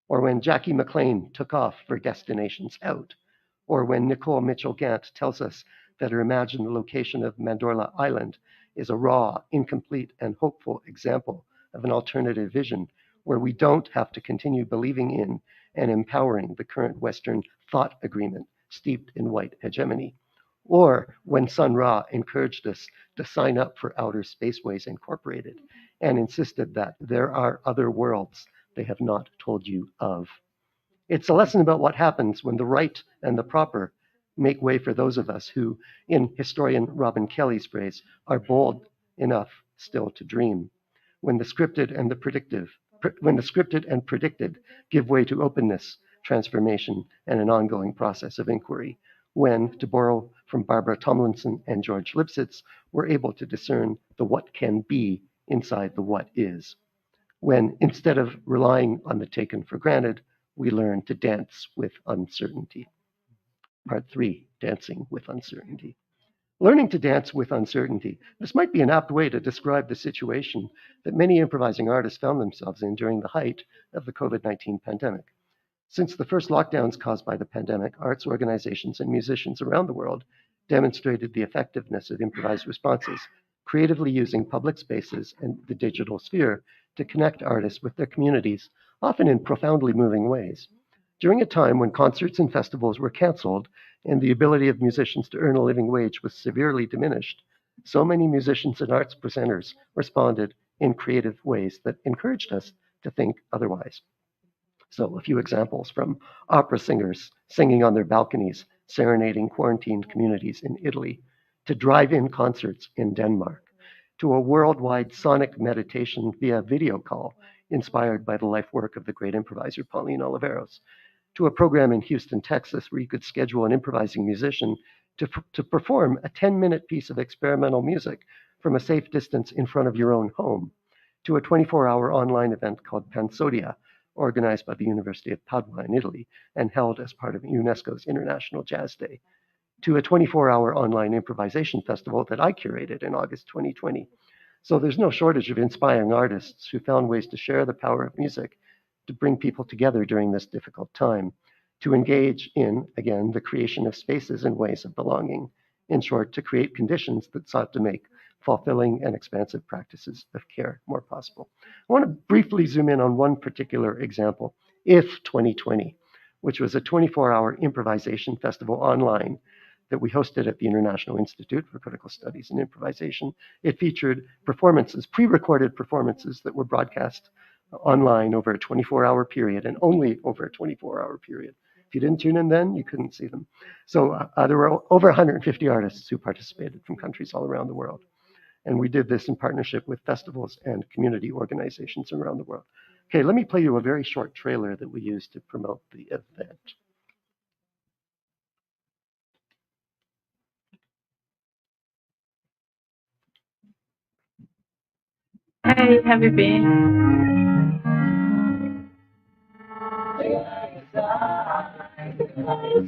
[SPEAKER 3] or when Jackie McLean took off for Destinations Out, or when Nicole Mitchell-Gant tells us that her imagined location of Mandorla Island is a raw, incomplete, and hopeful example of an alternative vision where we don't have to continue believing in and empowering the current Western thought agreement steeped in white hegemony. Or when Sun Ra encouraged us to sign up for Outer Spaceways Incorporated and insisted that there are other worlds they have not told you of. It's a lesson about what happens when the right and the proper make way for those of us who, in historian Robin Kelly's phrase, are bold enough still to dream. When the scripted and predicted give way to openness, transformation, and an ongoing process of inquiry. When, to borrow from Barbara Tomlinson and George Lipsitz, we're able to discern the what can be inside the what is. When, instead of relying on the taken for granted, we learn to dance with uncertainty. Part 3, dancing with uncertainty. Learning to dance with uncertainty. This might be an apt way to describe the situation that many improvising artists found themselves in during the height of the COVID-19 pandemic. Since the first lockdowns caused by the pandemic, arts organizations and musicians around the world demonstrated the effectiveness of improvised responses, creatively using public spaces and the digital sphere to connect artists with their communities, often in profoundly moving ways. During a time when concerts and festivals were canceled and the ability of musicians to earn a living wage was severely diminished, so many musicians and arts presenters responded in creative ways that encouraged us to think otherwise. So a few examples from opera singers singing on their balconies, serenading quarantined communities in Italy, to drive-in concerts in Denmark, to a worldwide sonic meditation via video call inspired by the life work of the great improviser Pauline Oliveros, to a program in Houston, Texas, where you could schedule an improvising musician to perform a 10-minute piece of experimental music from a safe distance in front of your own home, to a 24-hour online event called Pensar, organized by the University of Padua in Italy and held as part of UNESCO's International Jazz Day, to a 24-hour online improvisation festival that I curated in August 2020. So there's no shortage of inspiring artists who found ways to share the power of music to bring people together during this difficult time, to engage in, again, the creation of spaces and ways of belonging. In short, to create conditions that sought to make fulfilling and expansive practices of care more possible. I want to briefly zoom in on one particular example, IF 2020, which was a 24-hour improvisation festival online that we hosted at the International Institute for Critical Studies and Improvisation. It featured performances, pre-recorded performances that were broadcast online over a 24-hour period and only over a 24-hour period. If you didn't tune in then, you couldn't see them. So there were over 150 artists who participated from countries all around the world. And we did this in partnership with festivals and community organizations around the world. Okay, let me play you a very short trailer that we used to promote the event.
[SPEAKER 4] Hey, have you been? If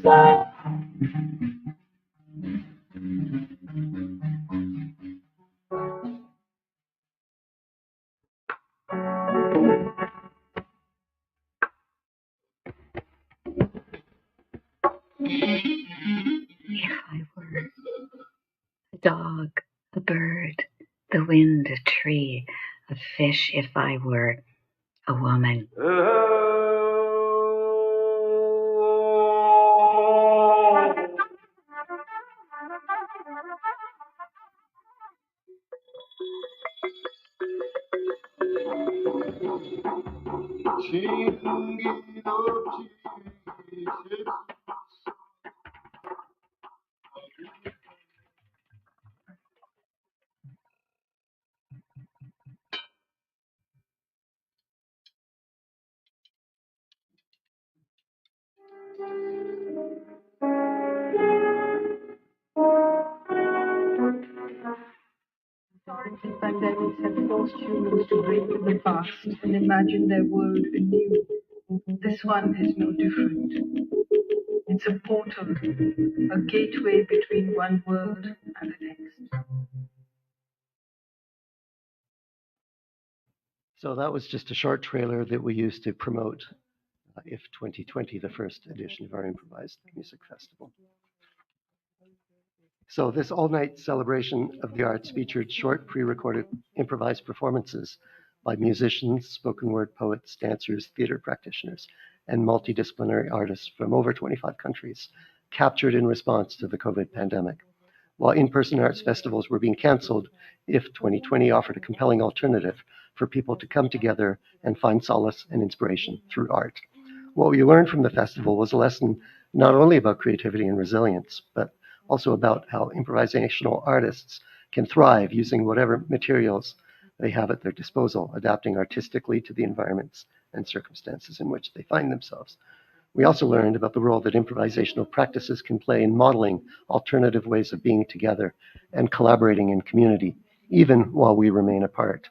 [SPEAKER 4] I were a dog, a bird, the wind, a tree, a fish, if I were a woman.
[SPEAKER 5] Historical pandemics have forced humans to break with the past and imagine their world anew. This one is no different. It's a portal, a gateway between one world and the next.
[SPEAKER 3] So that was just a short trailer that we used to promote IF 2020, the first edition of our improvised music festival. So this all-night celebration of the arts featured short pre-recorded improvised performances by musicians, spoken word poets, dancers, theater practitioners, and multidisciplinary artists from over 25 countries, captured in response to the COVID pandemic. While in-person arts festivals were being canceled, IF 2020 offered a compelling alternative for people to come together and find solace and inspiration through art. What we learned from the festival was a lesson not only about creativity and resilience, but also about how improvisational artists can thrive using whatever materials they have at their disposal, adapting artistically to the environments and circumstances in which they find themselves. We also learned about the role that improvisational practices can play in modeling alternative ways of being together and collaborating in community, even while we remain apart.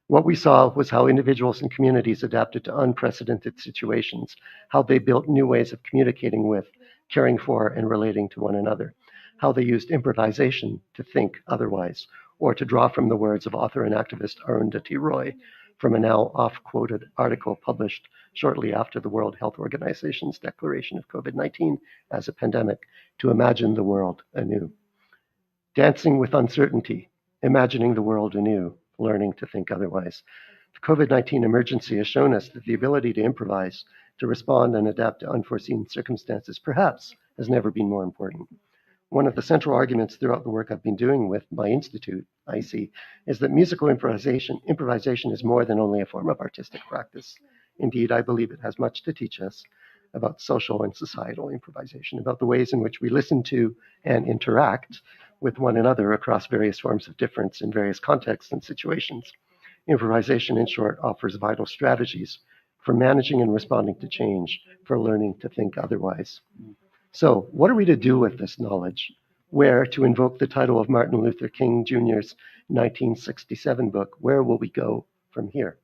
[SPEAKER 3] What we saw was how individuals and communities adapted to unprecedented situations, how they built new ways of communicating with, caring for, and relating to one another, how they used improvisation to think otherwise, or to draw from the words of author and activist Arundhati Roy from a now off-quoted article published shortly after the World Health Organization's declaration of COVID-19 as a pandemic, to imagine the world anew. Dancing with uncertainty, imagining the world anew, learning to think otherwise. The COVID-19 emergency has shown us that the ability to improvise, to respond and adapt to unforeseen circumstances, perhaps has never been more important. One of the central arguments throughout the work I've been doing with my institute, IC, is that musical improvisation is more than only a form of artistic practice. Indeed, I believe it has much to teach us about social and societal improvisation, about the ways in which we listen to and interact with one another across various forms of difference in various contexts and situations. Improvisation, in short, offers vital strategies for managing and responding to change, for learning to think otherwise. So, what are we to do with this knowledge? Where, to invoke the title of Martin Luther King Jr.'s 1967 book, where will we go from here?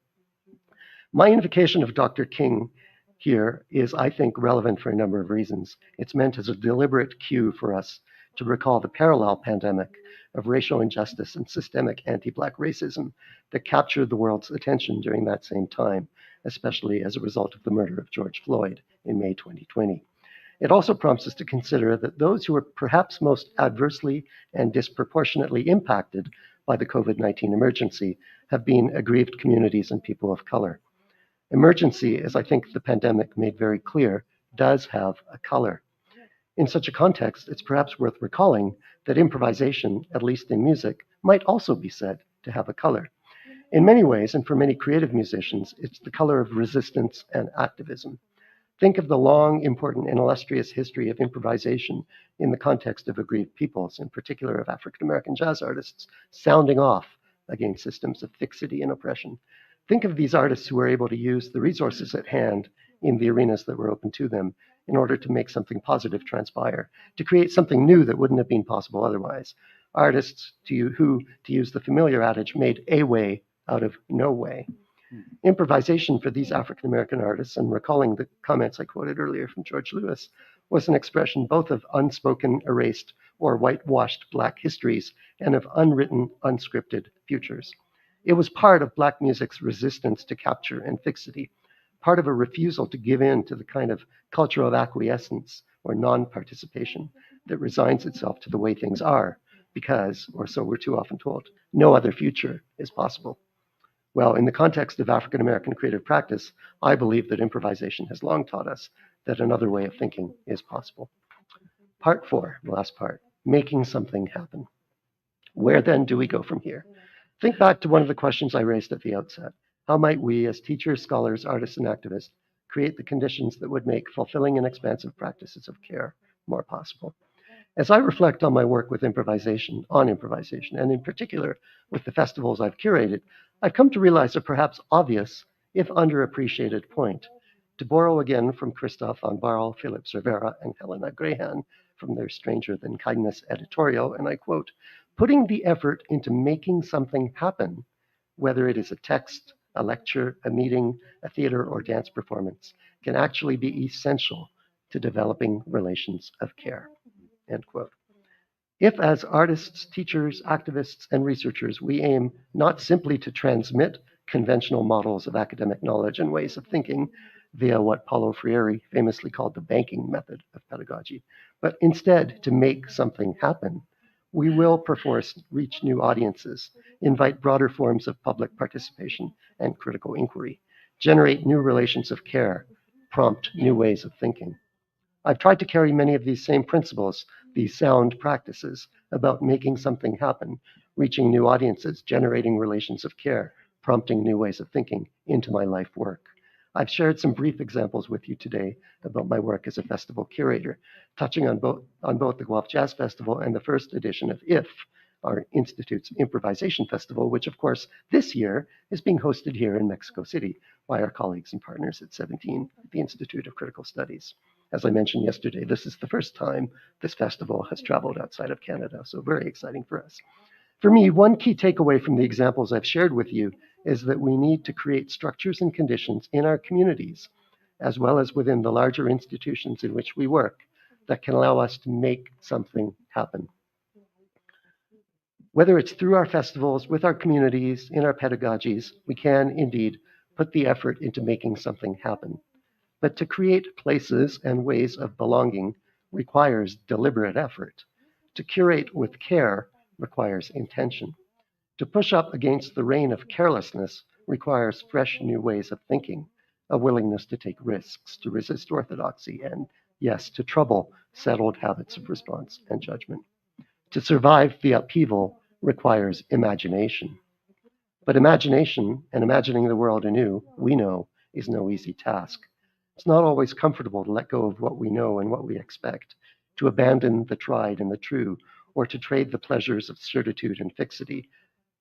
[SPEAKER 3] My invocation of Dr. King here is, I think, relevant for a number of reasons. It's meant as a deliberate cue for us to recall the parallel pandemic of racial injustice and systemic anti-Black racism that captured the world's attention during that same time, especially as a result of the murder of George Floyd in May 2020. It also prompts us to consider that those who are perhaps most adversely and disproportionately impacted by the COVID-19 emergency have been aggrieved communities and people of color. Emergency, as I think the pandemic made very clear, does have a color. In such a context, it's perhaps worth recalling that improvisation, at least in music, might also be said to have a color. In many ways, and for many creative musicians, it's the color of resistance and activism. Think of the long, important, and illustrious history of improvisation in the context of aggrieved peoples, in particular of African American jazz artists, sounding off against systems of fixity and oppression. Think of these artists who were able to use the resources at hand in the arenas that were open to them in order to make something positive transpire, to create something new that wouldn't have been possible otherwise. Artists who, to use the familiar adage, made a way out of no way. Improvisation for these African American artists, and recalling the comments I quoted earlier from George Lewis, was an expression both of unspoken, erased, or whitewashed Black histories and of unwritten, unscripted futures. It was part of Black music's resistance to capture and fixity, part of a refusal to give in to the kind of culture of acquiescence or non-participation that resigns itself to the way things are, because, or so we're too often told, no other future is possible. Well, in the context of African American creative practice, I believe that improvisation has long taught us that another way of thinking is possible. Part 4, the last part, making something happen. Where then do we go from here? Think back to one of the questions I raised at the outset. How might we, as teachers, scholars, artists, and activists, create the conditions that would make fulfilling and expansive practices of care more possible? As I reflect on my work with improvisation, and in particular with the festivals I've curated, I've come to realize a perhaps obvious, if underappreciated point. To borrow again from Christophe Van Barl, Philip Cervera, and Helena Grahan from their Stranger Than Kindness editorial, and I quote, putting the effort into making something happen, whether it is a text, a lecture, a meeting, a theater, or dance performance, can actually be essential to developing relations of care. End quote. If, as artists, teachers, activists, and researchers, we aim not simply to transmit conventional models of academic knowledge and ways of thinking via what Paulo Freire famously called the banking method of pedagogy, but instead to make something happen, we will perforce reach new audiences, invite broader forms of public participation and critical inquiry, generate new relations of care, prompt new ways of thinking. I've tried to carry many of these same principles, these sound practices about making something happen, reaching new audiences, generating relations of care, prompting new ways of thinking into my life work. I've shared some brief examples with you today about my work as a festival curator, touching on both the Guelph Jazz Festival and the first edition of IF, our Institute's improvisation festival, which of course this year is being hosted here in Mexico City by our colleagues and partners at 17, the Institute of Critical Studies. As I mentioned yesterday, this is the first time this festival has traveled outside of Canada, so very exciting for us. For me, one key takeaway from the examples I've shared with you is that we need to create structures and conditions in our communities, as well as within the larger institutions in which we work, that can allow us to make something happen. Whether it's through our festivals, with our communities, in our pedagogies, we can indeed put the effort into making something happen. But to create places and ways of belonging requires deliberate effort. To curate with care requires intention. To push up against the rain of carelessness requires fresh new ways of thinking, a willingness to take risks, to resist orthodoxy, and yes, to trouble settled habits of response and judgment. To survive the upheaval requires imagination. But imagination and imagining the world anew, we know, is no easy task. It's not always comfortable to let go of what we know and what we expect, to abandon the tried and the true, or to trade the pleasures of certitude and fixity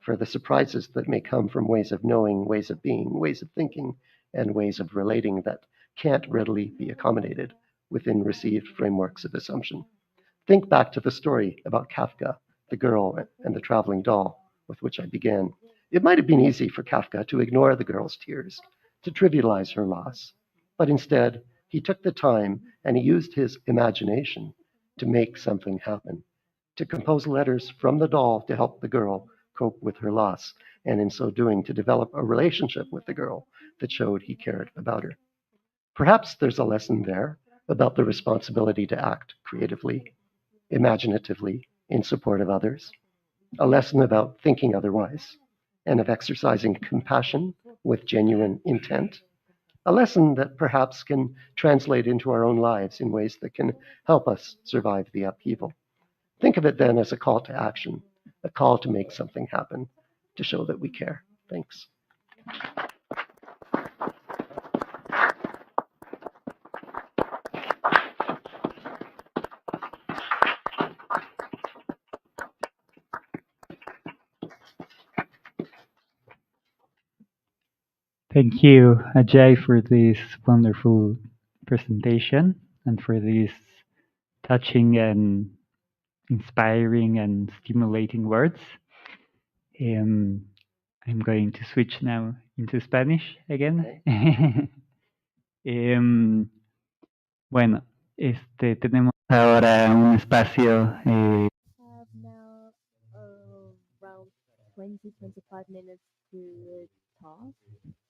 [SPEAKER 3] for the surprises that may come from ways of knowing, ways of being, ways of thinking, and ways of relating that can't readily be accommodated within received frameworks of assumption. Think back to the story about Kafka, the girl, and the traveling doll with which I began. It might have been easy for Kafka to ignore the girl's tears, to trivialize her loss, but instead he took the time and he used his imagination to make something happen, to compose letters from the doll to help the girl cope with her loss, and in so doing to develop a relationship with the girl that showed he cared about her. Perhaps there's a lesson there about the responsibility to act creatively, imaginatively, in support of others, a lesson about thinking otherwise, and of exercising compassion with genuine intent, a lesson that perhaps can translate into our own lives in ways that can help us survive the upheaval. Think of it then as a call to action, a call to make something happen, to show that we care. Thanks.
[SPEAKER 6] Thank you, Ajay, for this wonderful presentation and for these touching and inspiring and stimulating words. Um, I'm going to switch now into Spanish again. Bueno, tenemos ahora un espacio.
[SPEAKER 1] Have now around 20-25 minutes to talk,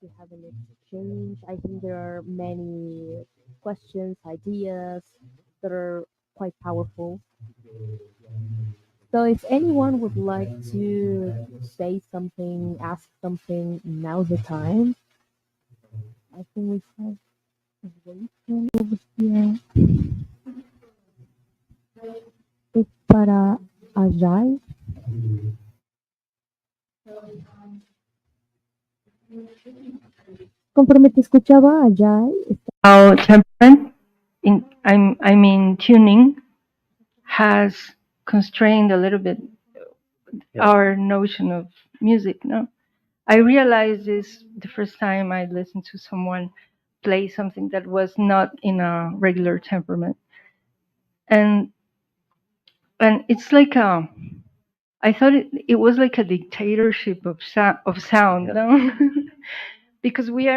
[SPEAKER 1] to have an exchange. I think there are many questions, ideas that are quite powerful. So if anyone would like to say something, ask something, now's the time. I think we have a waiting over here. Es para Ajay. Conforme te escuchaba, Ajay,
[SPEAKER 5] How temperament, I mean tuning, has constrained a little bit our notion of music. No, I realized this the first time I listened to someone play something that was not in a regular temperament, and it's like I thought it was like a dictatorship of sound, no? Because we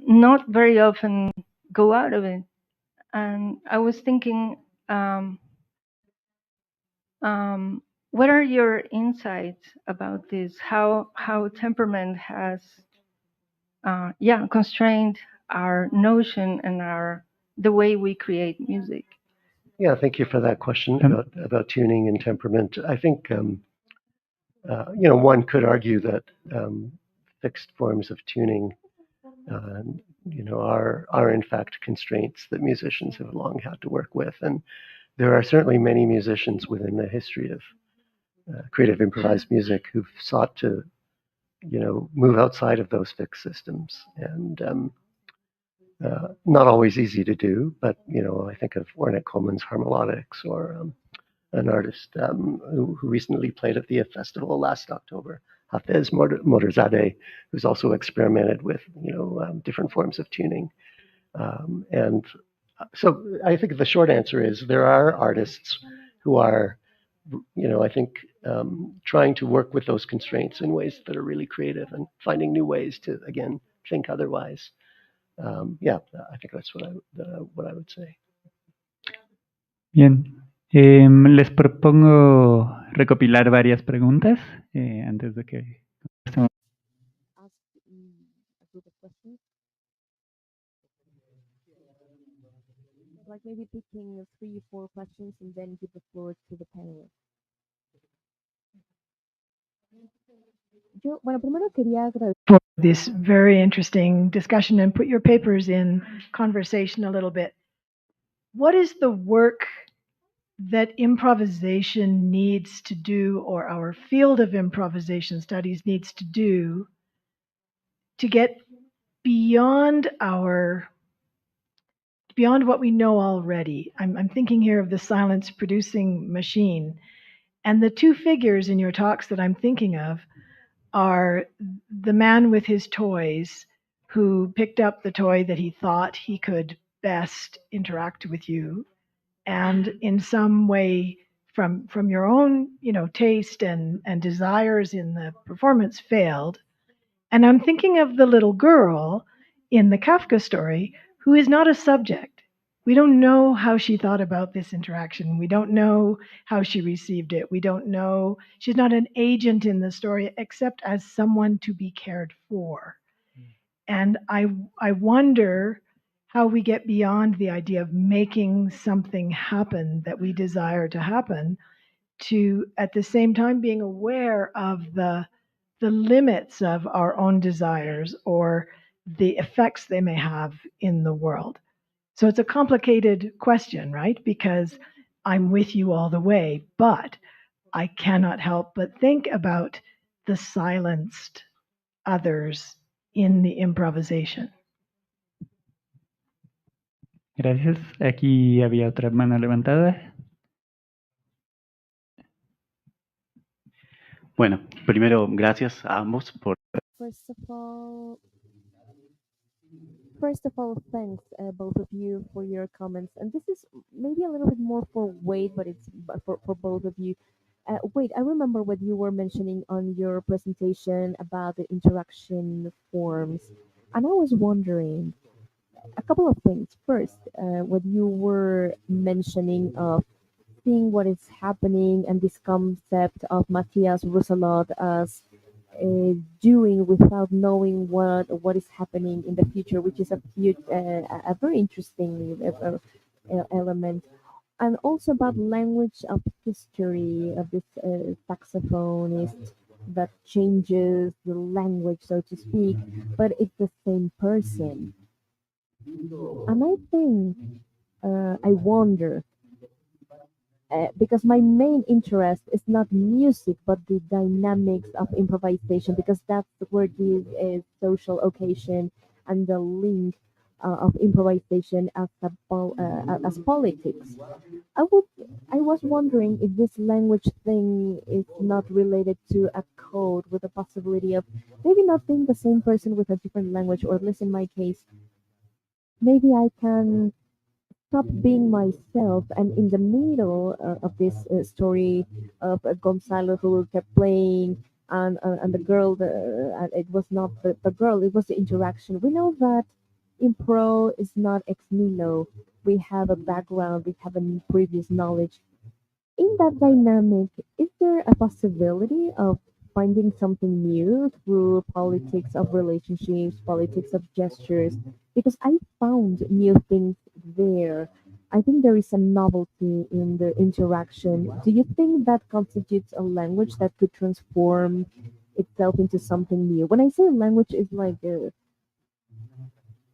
[SPEAKER 5] not very often go out of it, and I was thinking, what are your insights about this? How temperament has constrained our notion and the way we create music.
[SPEAKER 3] Yeah, thank you for that question about tuning and temperament. I think one could argue that fixed forms of tuning, are in fact constraints that musicians have long had to work with, and there are certainly many musicians within the history of creative improvised music who've sought to, move outside of those fixed systems, and not always easy to do. But I think of Ornette Coleman's Harmolodics, or an artist who recently played at the festival last October, Hafez Moderzadeh, who's also experimented with different forms of tuning. And so I think the short answer is there are artists who are, I think, trying to work with those constraints in ways that are really creative and finding new ways to, again, think otherwise. I think that's what I would say.
[SPEAKER 6] Bien. Les propongo recopilar varias preguntas antes de que
[SPEAKER 1] ask a group of questions. Like maybe picking 3 or 4 questions and then give the floor to the panelists. Bueno, primero quería agradecer
[SPEAKER 7] for this very interesting discussion and put your papers in conversation a little bit. What is the work that improvisation needs to do, or our field of improvisation studies needs to do, to get beyond what we know already. I'm thinking here of the silence producing machine. And the two figures in your talks that I'm thinking of are the man with his toys who picked up the toy that he thought he could best interact with you, and in some way from your own taste and desires in the performance failed. And I'm thinking of the little girl in the Kafka story who is not a subject. We don't know how she thought about this interaction. We don't know how she received it. We don't know. She's not an agent in the story except as someone to be cared for. And I wonder how we get beyond the idea of making something happen that we desire to happen, to at the same time being aware of the limits of our own desires or the effects they may have in the world. So it's a complicated question, right? Because I'm with you all the way, but I cannot help but think about the silenced others in the improvisation.
[SPEAKER 6] Gracias. Aquí había otra mano levantada.
[SPEAKER 8] Bueno, primero, gracias a ambos por...
[SPEAKER 1] First of all, thanks both of you for your comments. And this is maybe a little bit more for Wade, but it's for both of you. Wade, I remember what you were mentioning on your presentation about the interaction forms, and I was wondering a couple of things. First, what you were mentioning of seeing what is happening and this concept of Matthias Rosalot as doing without knowing what is happening in the future, which is a very interesting element. And also about language of history of this saxophonist that changes the language, so to speak, but it's the same person. And I think I wonder because my main interest is not music but the dynamics of improvisation, because that's where the social occasion and the link of improvisation as politics. I was wondering if this language thing is not related to a code with the possibility of maybe not being the same person with a different language, or at least in my case, maybe I can stop being myself. And in the middle of this story of Gonzalo who kept playing, and the girl, it was not the girl, it was the interaction. We know that impro is not ex nihilo. We have a background, we have a previous knowledge. In that dynamic, is there a possibility of finding something new through politics of relationships, politics of gestures? Because I found new things there. I think there is a novelty in the interaction. Do you think that constitutes a language that could transform itself into something new? When I say language, it's like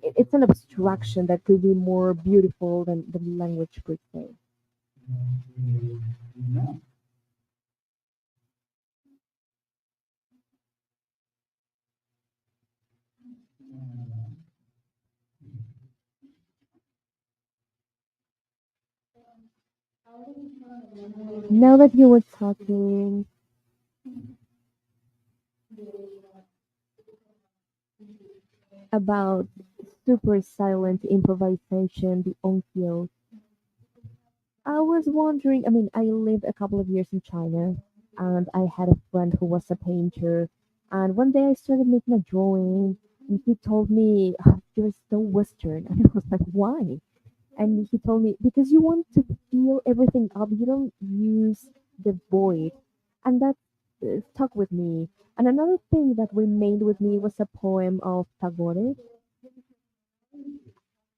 [SPEAKER 1] it's an abstraction that could be more beautiful than the language per se. Now that you were talking about super silent improvisation, the onkyo, I was wondering. I mean, I lived a couple of years in China, and I had a friend who was a painter. And one day I started making a drawing, and he told me, "Ah, you're so Western." And I was like, why? And he told me, because you want to fill everything up, you don't use the void. And that stuck with me. And another thing that remained with me was a poem of Tagore.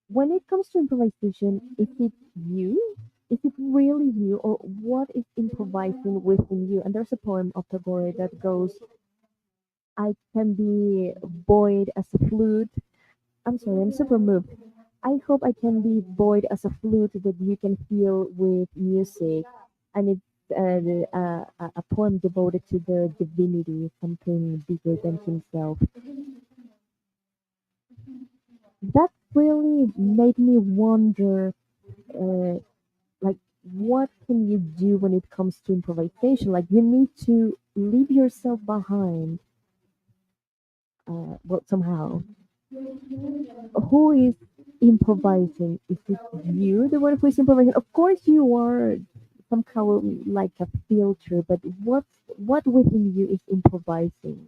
[SPEAKER 1] When it comes to improvisation, is it you? Is it really you? Or what is improvising within you? And there's a poem of Tagore that goes, I can be buoyed as a flute. I'm sorry, I'm super moved. I hope I can be buoyed as a flute that you can feel with music. And it's a poem devoted to the divinity, something bigger than himself. really made me wonder, uh, like, what can you do when it comes to improvisation? Like, you need to leave yourself behind, well, somehow. Who is improvising? Is it you, the one who is improvising? Of course, you are somehow like a filter, but what within you is improvising?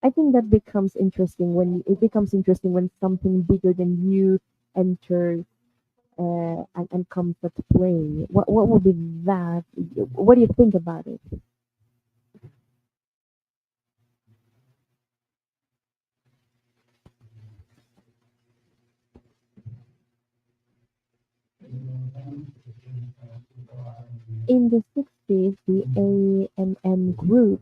[SPEAKER 1] I think that becomes interesting when it becomes interesting when something bigger than you enters and comes at play. What would be that? What do you think about it? In the 60s, the AMM group,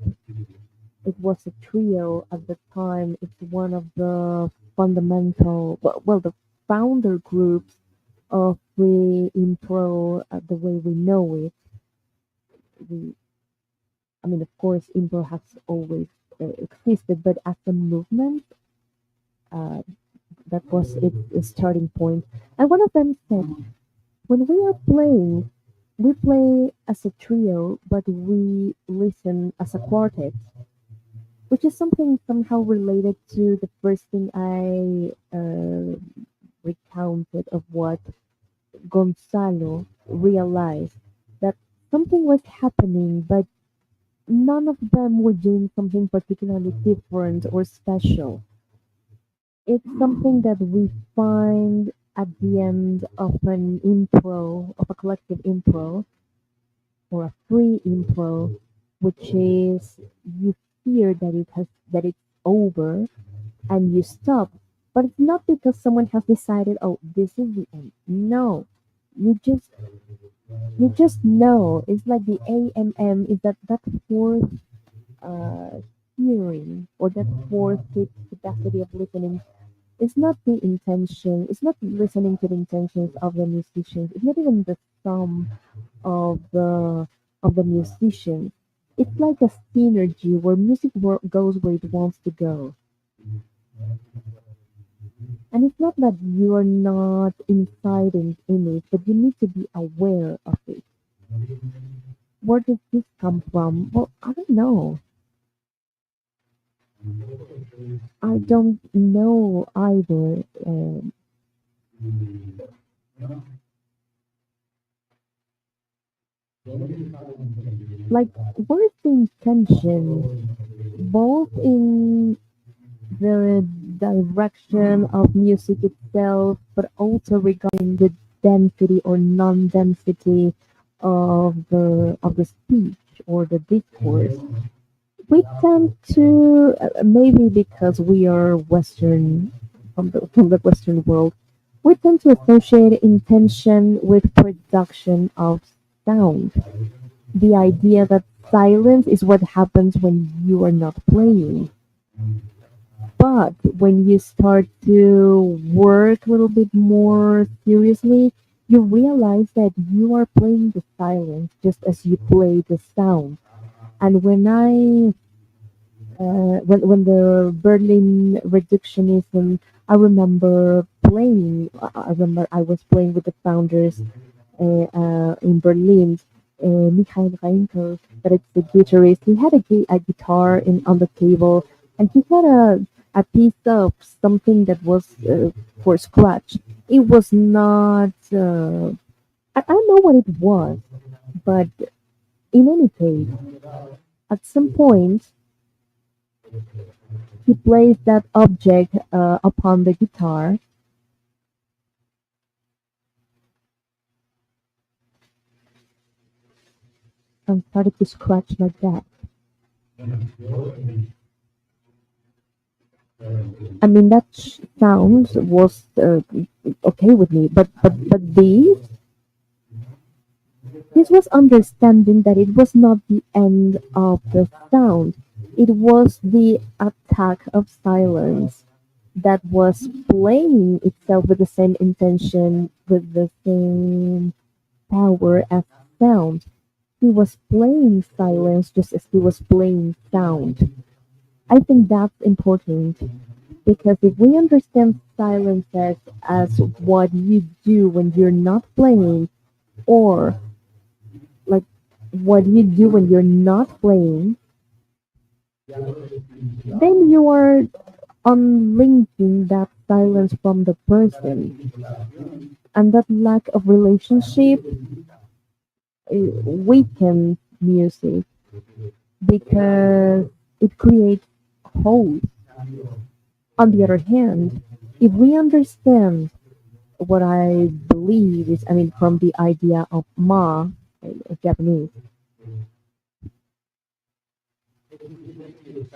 [SPEAKER 1] it was a trio at the time. It's one of the fundamental, the founder groups of free impro the way we know it. We, I mean, of course, impro has always existed, but as a movement, uh, that was its starting point. And one of them said, when we are playing, we play as a trio, but we listen as a quartet, which is something somehow related to the first thing I recounted of what Gonzalo realized that something was happening, but none of them were doing something particularly different or special. It's something that we find at the end of an impro, of a collective impro, or a free impro, which is you fear that it's over and you stop. But it's not because someone has decided, oh, this is the end. No, you just know. It's like the AMM is that fourth uh, hearing or that fourth capacity of listening. It's not the intention. It's not listening to the intentions of the musicians. It's not even the sum of the musicians. It's like a synergy where music goes where it wants to go. And it's not that you are not inside in it, but you need to be aware of it. Where does this come from? Well, I don't know. I don't know either. Like, where's the intention? Both in the direction of music itself, but also regarding the density or non-density of the speech or the discourse. We tend to maybe because we are Western from the Western world, we tend to associate intention with production of sound. The idea that silence is what happens when you are not playing. But when you start to work a little bit more seriously, you realize that you are playing the silence just as you play the sound. And when the Berlin reductionism, I remember playing. I remember I was playing with the founders in Berlin. Michael Reinkel, that it's the guitarist. He had a guitar on the table, and he had a piece of something that was for scratch. It was not. I don't know what it was, but in any case, at some point he placed that object upon the guitar and started to scratch like that. I mean, that sound was okay with me, but this was understanding that it was not the end of the sound. It was the attack of silence that was playing itself with the same intention, with the same power as sound. He was playing silence just as he was playing sound. I think that's important. Because if we understand silence as what you do when you're not playing, or like what you do when you're not playing, then you are unlinking that silence from the person. And that lack of relationship weakens music because it creates holes. On the other hand, if we understand what I believe is, I mean, from the idea of ma, Japanese,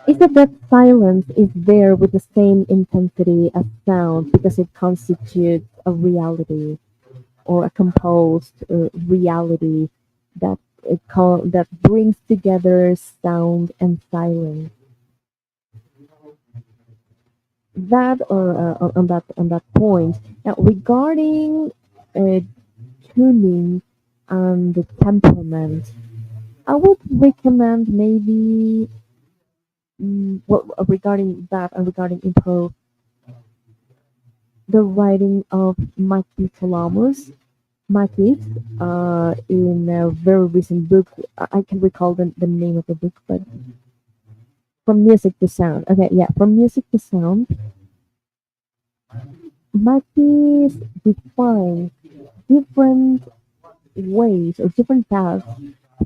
[SPEAKER 1] is that silence is there with the same intensity as sound because it constitutes a reality or a composed reality that brings together sound and silence. That on that point. Now regarding uh, tuning and the temperament, I would recommend maybe well regarding that and regarding improv, the writing of Maki Talamus. Maki, in a very recent book, I can recall the name of the book, but from music to sound. Okay, yeah, from music to sound. Maki defines different ways or different paths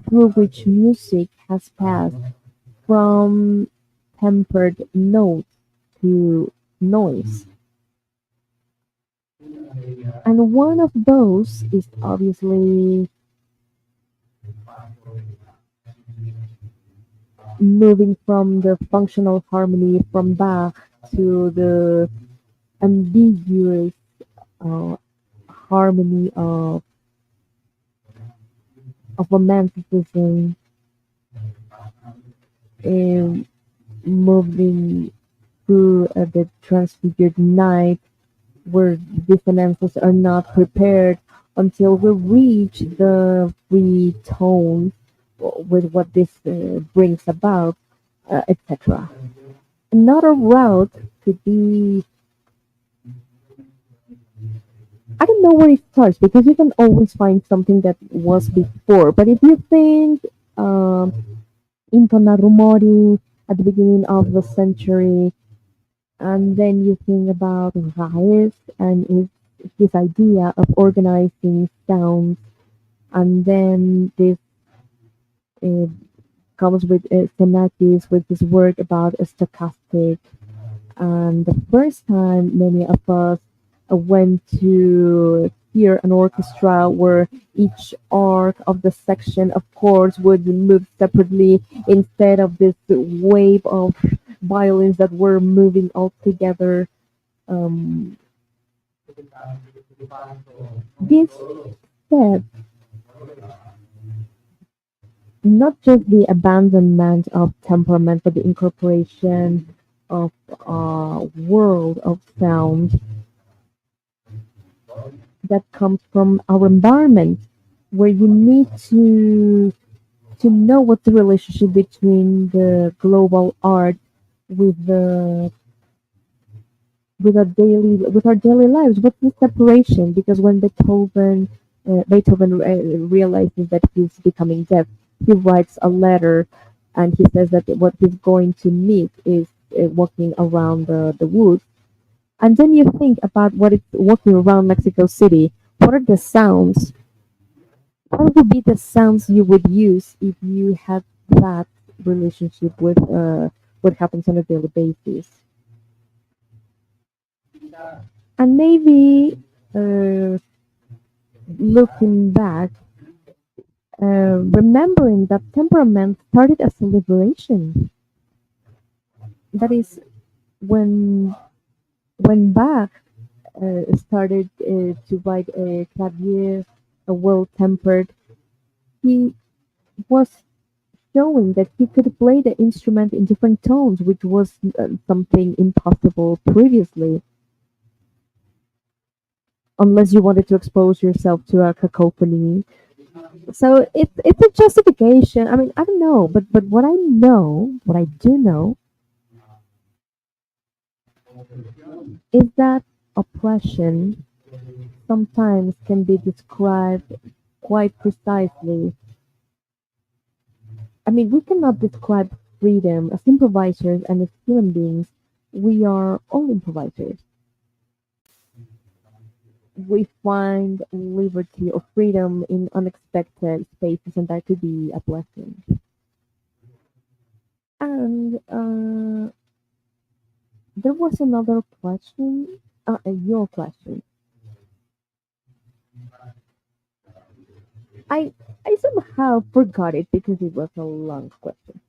[SPEAKER 1] through which music has passed from tempered notes to noise. And one of those is obviously moving from the functional harmony from Bach to the ambiguous uh, harmony of romanticism, um, moving through the transfigured night where dissonances are not prepared until we reach the free tone with what this brings about, etc. Another route could be, I don't know where it starts because you can always find something that was before. But if you think Inton Rumori at the beginning of the century, and then you think about Raes and his idea of organizing sounds, and then this uh, comes with Xenakis with his work about stochastic. And the first time many of us went to hear an orchestra where each arc of the section of chords would move separately instead of this wave of violins that were moving all together. Um, this said, not just the abandonment of temperament, but the incorporation of a world of sound that comes from our environment, where you need to know what's the relationship between the global art with the with our daily lives. What's the separation? Because when Beethoven realizes that he's becoming deaf, he writes a letter, and he says that what he's going to meet is walking around the woods. And then you think about what it's walking around Mexico City. What are the sounds? What would be the sounds you would use if you had that relationship with what happens on a daily basis? And maybe uh, looking back, remembering that temperament started as a liberation. That is when Bach started to write a clavier, a well-tempered, he was showing that he could play the instrument in different tones, which was something impossible previously, unless you wanted to expose yourself to a cacophony. So it's a justification. I mean, I don't know, but what I know, what I do know, is that oppression sometimes can be described quite precisely. I mean, we cannot describe freedom as improvisers and as human beings. We are all improvisers. We find liberty or freedom in unexpected spaces, and that could be a blessing. And there was another question, your question. I I somehow forgot it because it was a long question.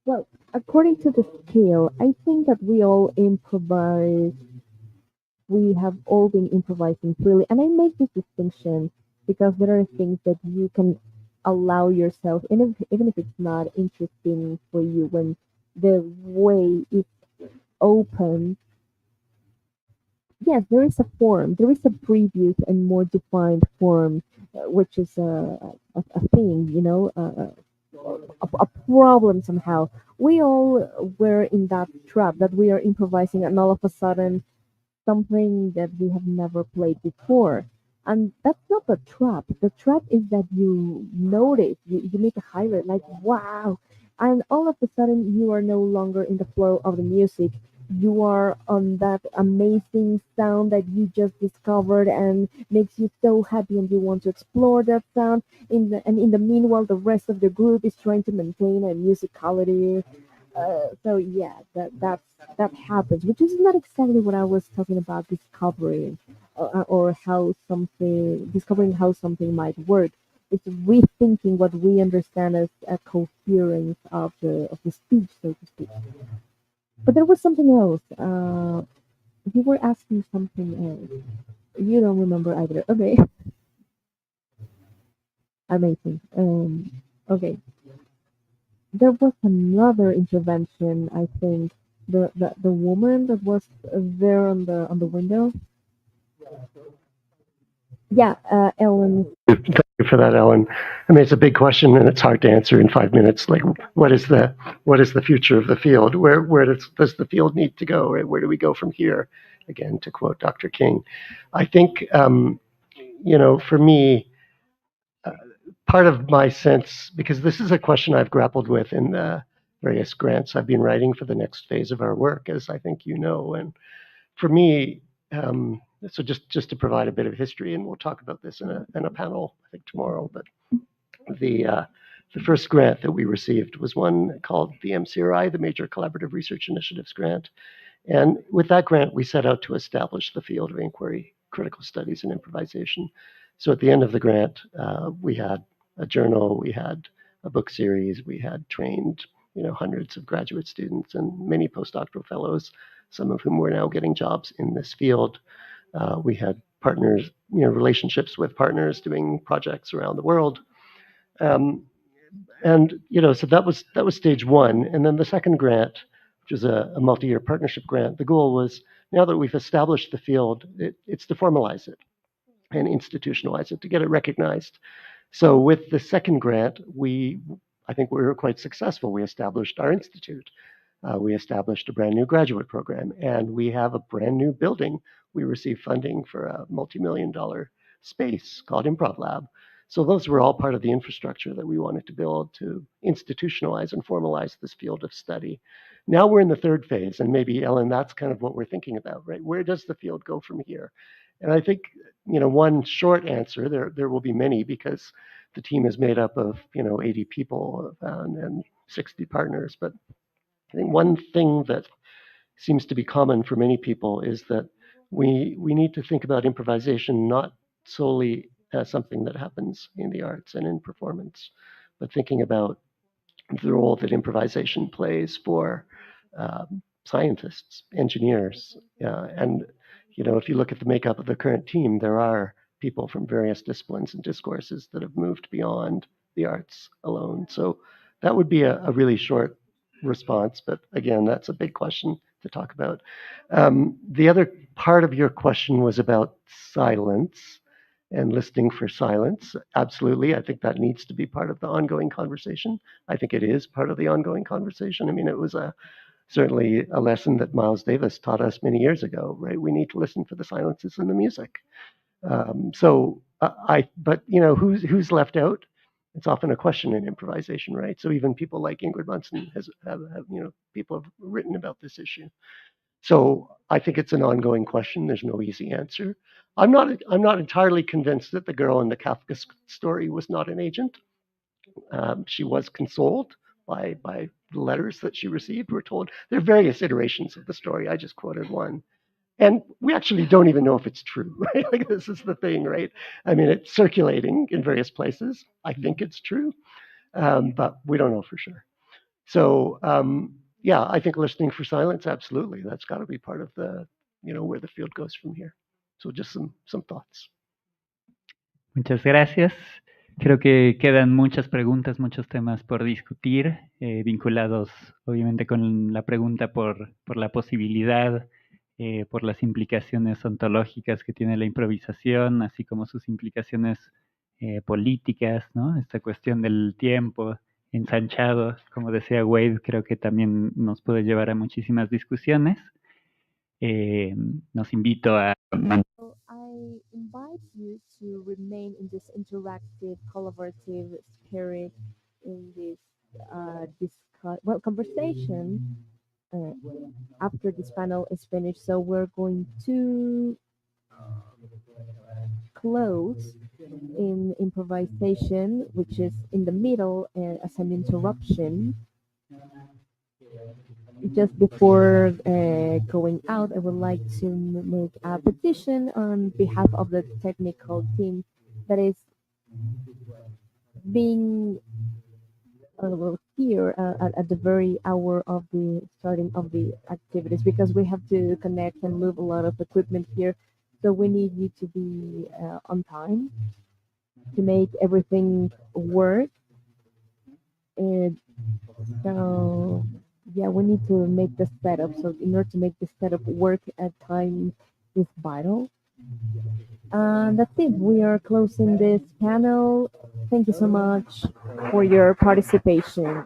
[SPEAKER 1] Well, according to the scale, I think that we all improvise. We have all been improvising freely, and I make this distinction because there are things that you can allow yourself, and even if it's not interesting for you, when the way is open. Yes, there is a form. There is a previous and more defined form, which is a thing, a problem somehow. We all were in that trap that we are improvising, and all of a sudden something that we have never played before. And that's not the trap. The trap is that you notice, you make a highlight, like, wow. And all of a sudden, you are no longer in the flow of the music. You are on that amazing sound that you just discovered and makes you so happy, and you want to explore that sound. And in the meanwhile, the rest of the group is trying to maintain a musicality. So yeah, that happens, which is not exactly what I was talking about discovering, or how something discovering how something might work. It's rethinking what we understand as a coherence of the speech, so to speak. But there was something else. You were asking something else. You don't remember either. Okay, amazing. Okay. There was another intervention, I think. The woman that was there on the window. Yeah, Ellen.
[SPEAKER 3] Thank you for that, Ellen. I mean, it's a big question, and it's hard to answer in 5 minutes. Like, what is the future of the field? Where does the field need to go? Right? Where do we go from here? Again, to quote Dr. King, I think for me, part of my sense, because this is a question I've grappled with in the various grants I've been writing for the next phase of our work, as I think you know, and for me, so just to provide a bit of history, and we'll talk about this in a panel, I think tomorrow. But the first grant that we received was one called the MCRI, the Major Collaborative Research Initiatives Grant, and with that grant, we set out to establish the field of inquiry, critical studies, and improvisation. So at the end of the grant, we had a journal, we had a book series, we had trained hundreds of graduate students and many postdoctoral fellows, some of whom were now getting jobs in this field. We had partners, relationships with partners doing projects around the world. So that was stage one. And then the second grant, which is a multi-year partnership grant, the goal was, now that we've established the field, it's to formalize it and institutionalize it, to get it recognized. So with the second grant, I think we were quite successful. We established our institute. We established a brand new graduate program, and we have a brand new building. We received funding for a multi-million-dollar space called Improv Lab. So those were all part of the infrastructure that we wanted to build to institutionalize and formalize this field of study. Now we're in the third phase, and maybe, Ellen, that's kind of what we're thinking about, right? Where does the field go from here? And I think, one short answer, there will be many, because the team is made up of, 80 people and 60 partners. But I think one thing that seems to be common for many people is that we need to think about improvisation not solely as something that happens in the arts and in performance, but thinking about the role that improvisation plays for scientists, engineers, and if you look at the makeup of the current team, there are people from various disciplines and discourses that have moved beyond the arts alone. So that would be a really short response, but again, that's a big question to talk about. The other part of your question was about silence, and listening for silence. Absolutely. I think that needs to be part of the ongoing conversation. I think it is part of the ongoing conversation. I mean, it was certainly a lesson that Miles Davis taught us many years ago, right? We need to listen for the silences in the music. But who's left out? It's often a question in improvisation, right? So even people like Ingrid Munson have people have written about this issue. So I think it's an ongoing question. There's no easy answer. I'm not entirely convinced that the girl in the Kafka story was not an agent. She was consoled by the letters that she received. We're told there are various iterations of the story. I just quoted one. And we actually don't even know if it's true, right? Like, this is the thing, right? I mean, it's circulating in various places. I think it's true, but we don't know for sure. So, yeah, I think listening for silence, absolutely. That's got to be part of the, where the field goes from here. So just some thoughts.
[SPEAKER 6] Muchas gracias. Creo que quedan muchas preguntas, muchos temas por discutir, vinculados obviamente con la pregunta por la posibilidad, por las implicaciones ontológicas que tiene la improvisación, así como sus implicaciones políticas, ¿no? Esta cuestión del tiempo ensanchado, como decía Wade, creo que también nos puede llevar a muchísimas discusiones. Nos invito a
[SPEAKER 1] So I invite you to remain in this interactive, collaborative spirit in this conversation after this panel is finished. So we're going to close in improvisation, which is in the middle as an interruption. Just before going out, I would like to make a petition on behalf of the technical team that is being here at the very hour of the starting of the activities, because we have to connect and move a lot of equipment here. So we need you to be on time to make everything work. And so, yeah, we need to make the setup. So in order to make the setup work at time is vital. And that's it. We are closing this panel. Thank you so much for your participation.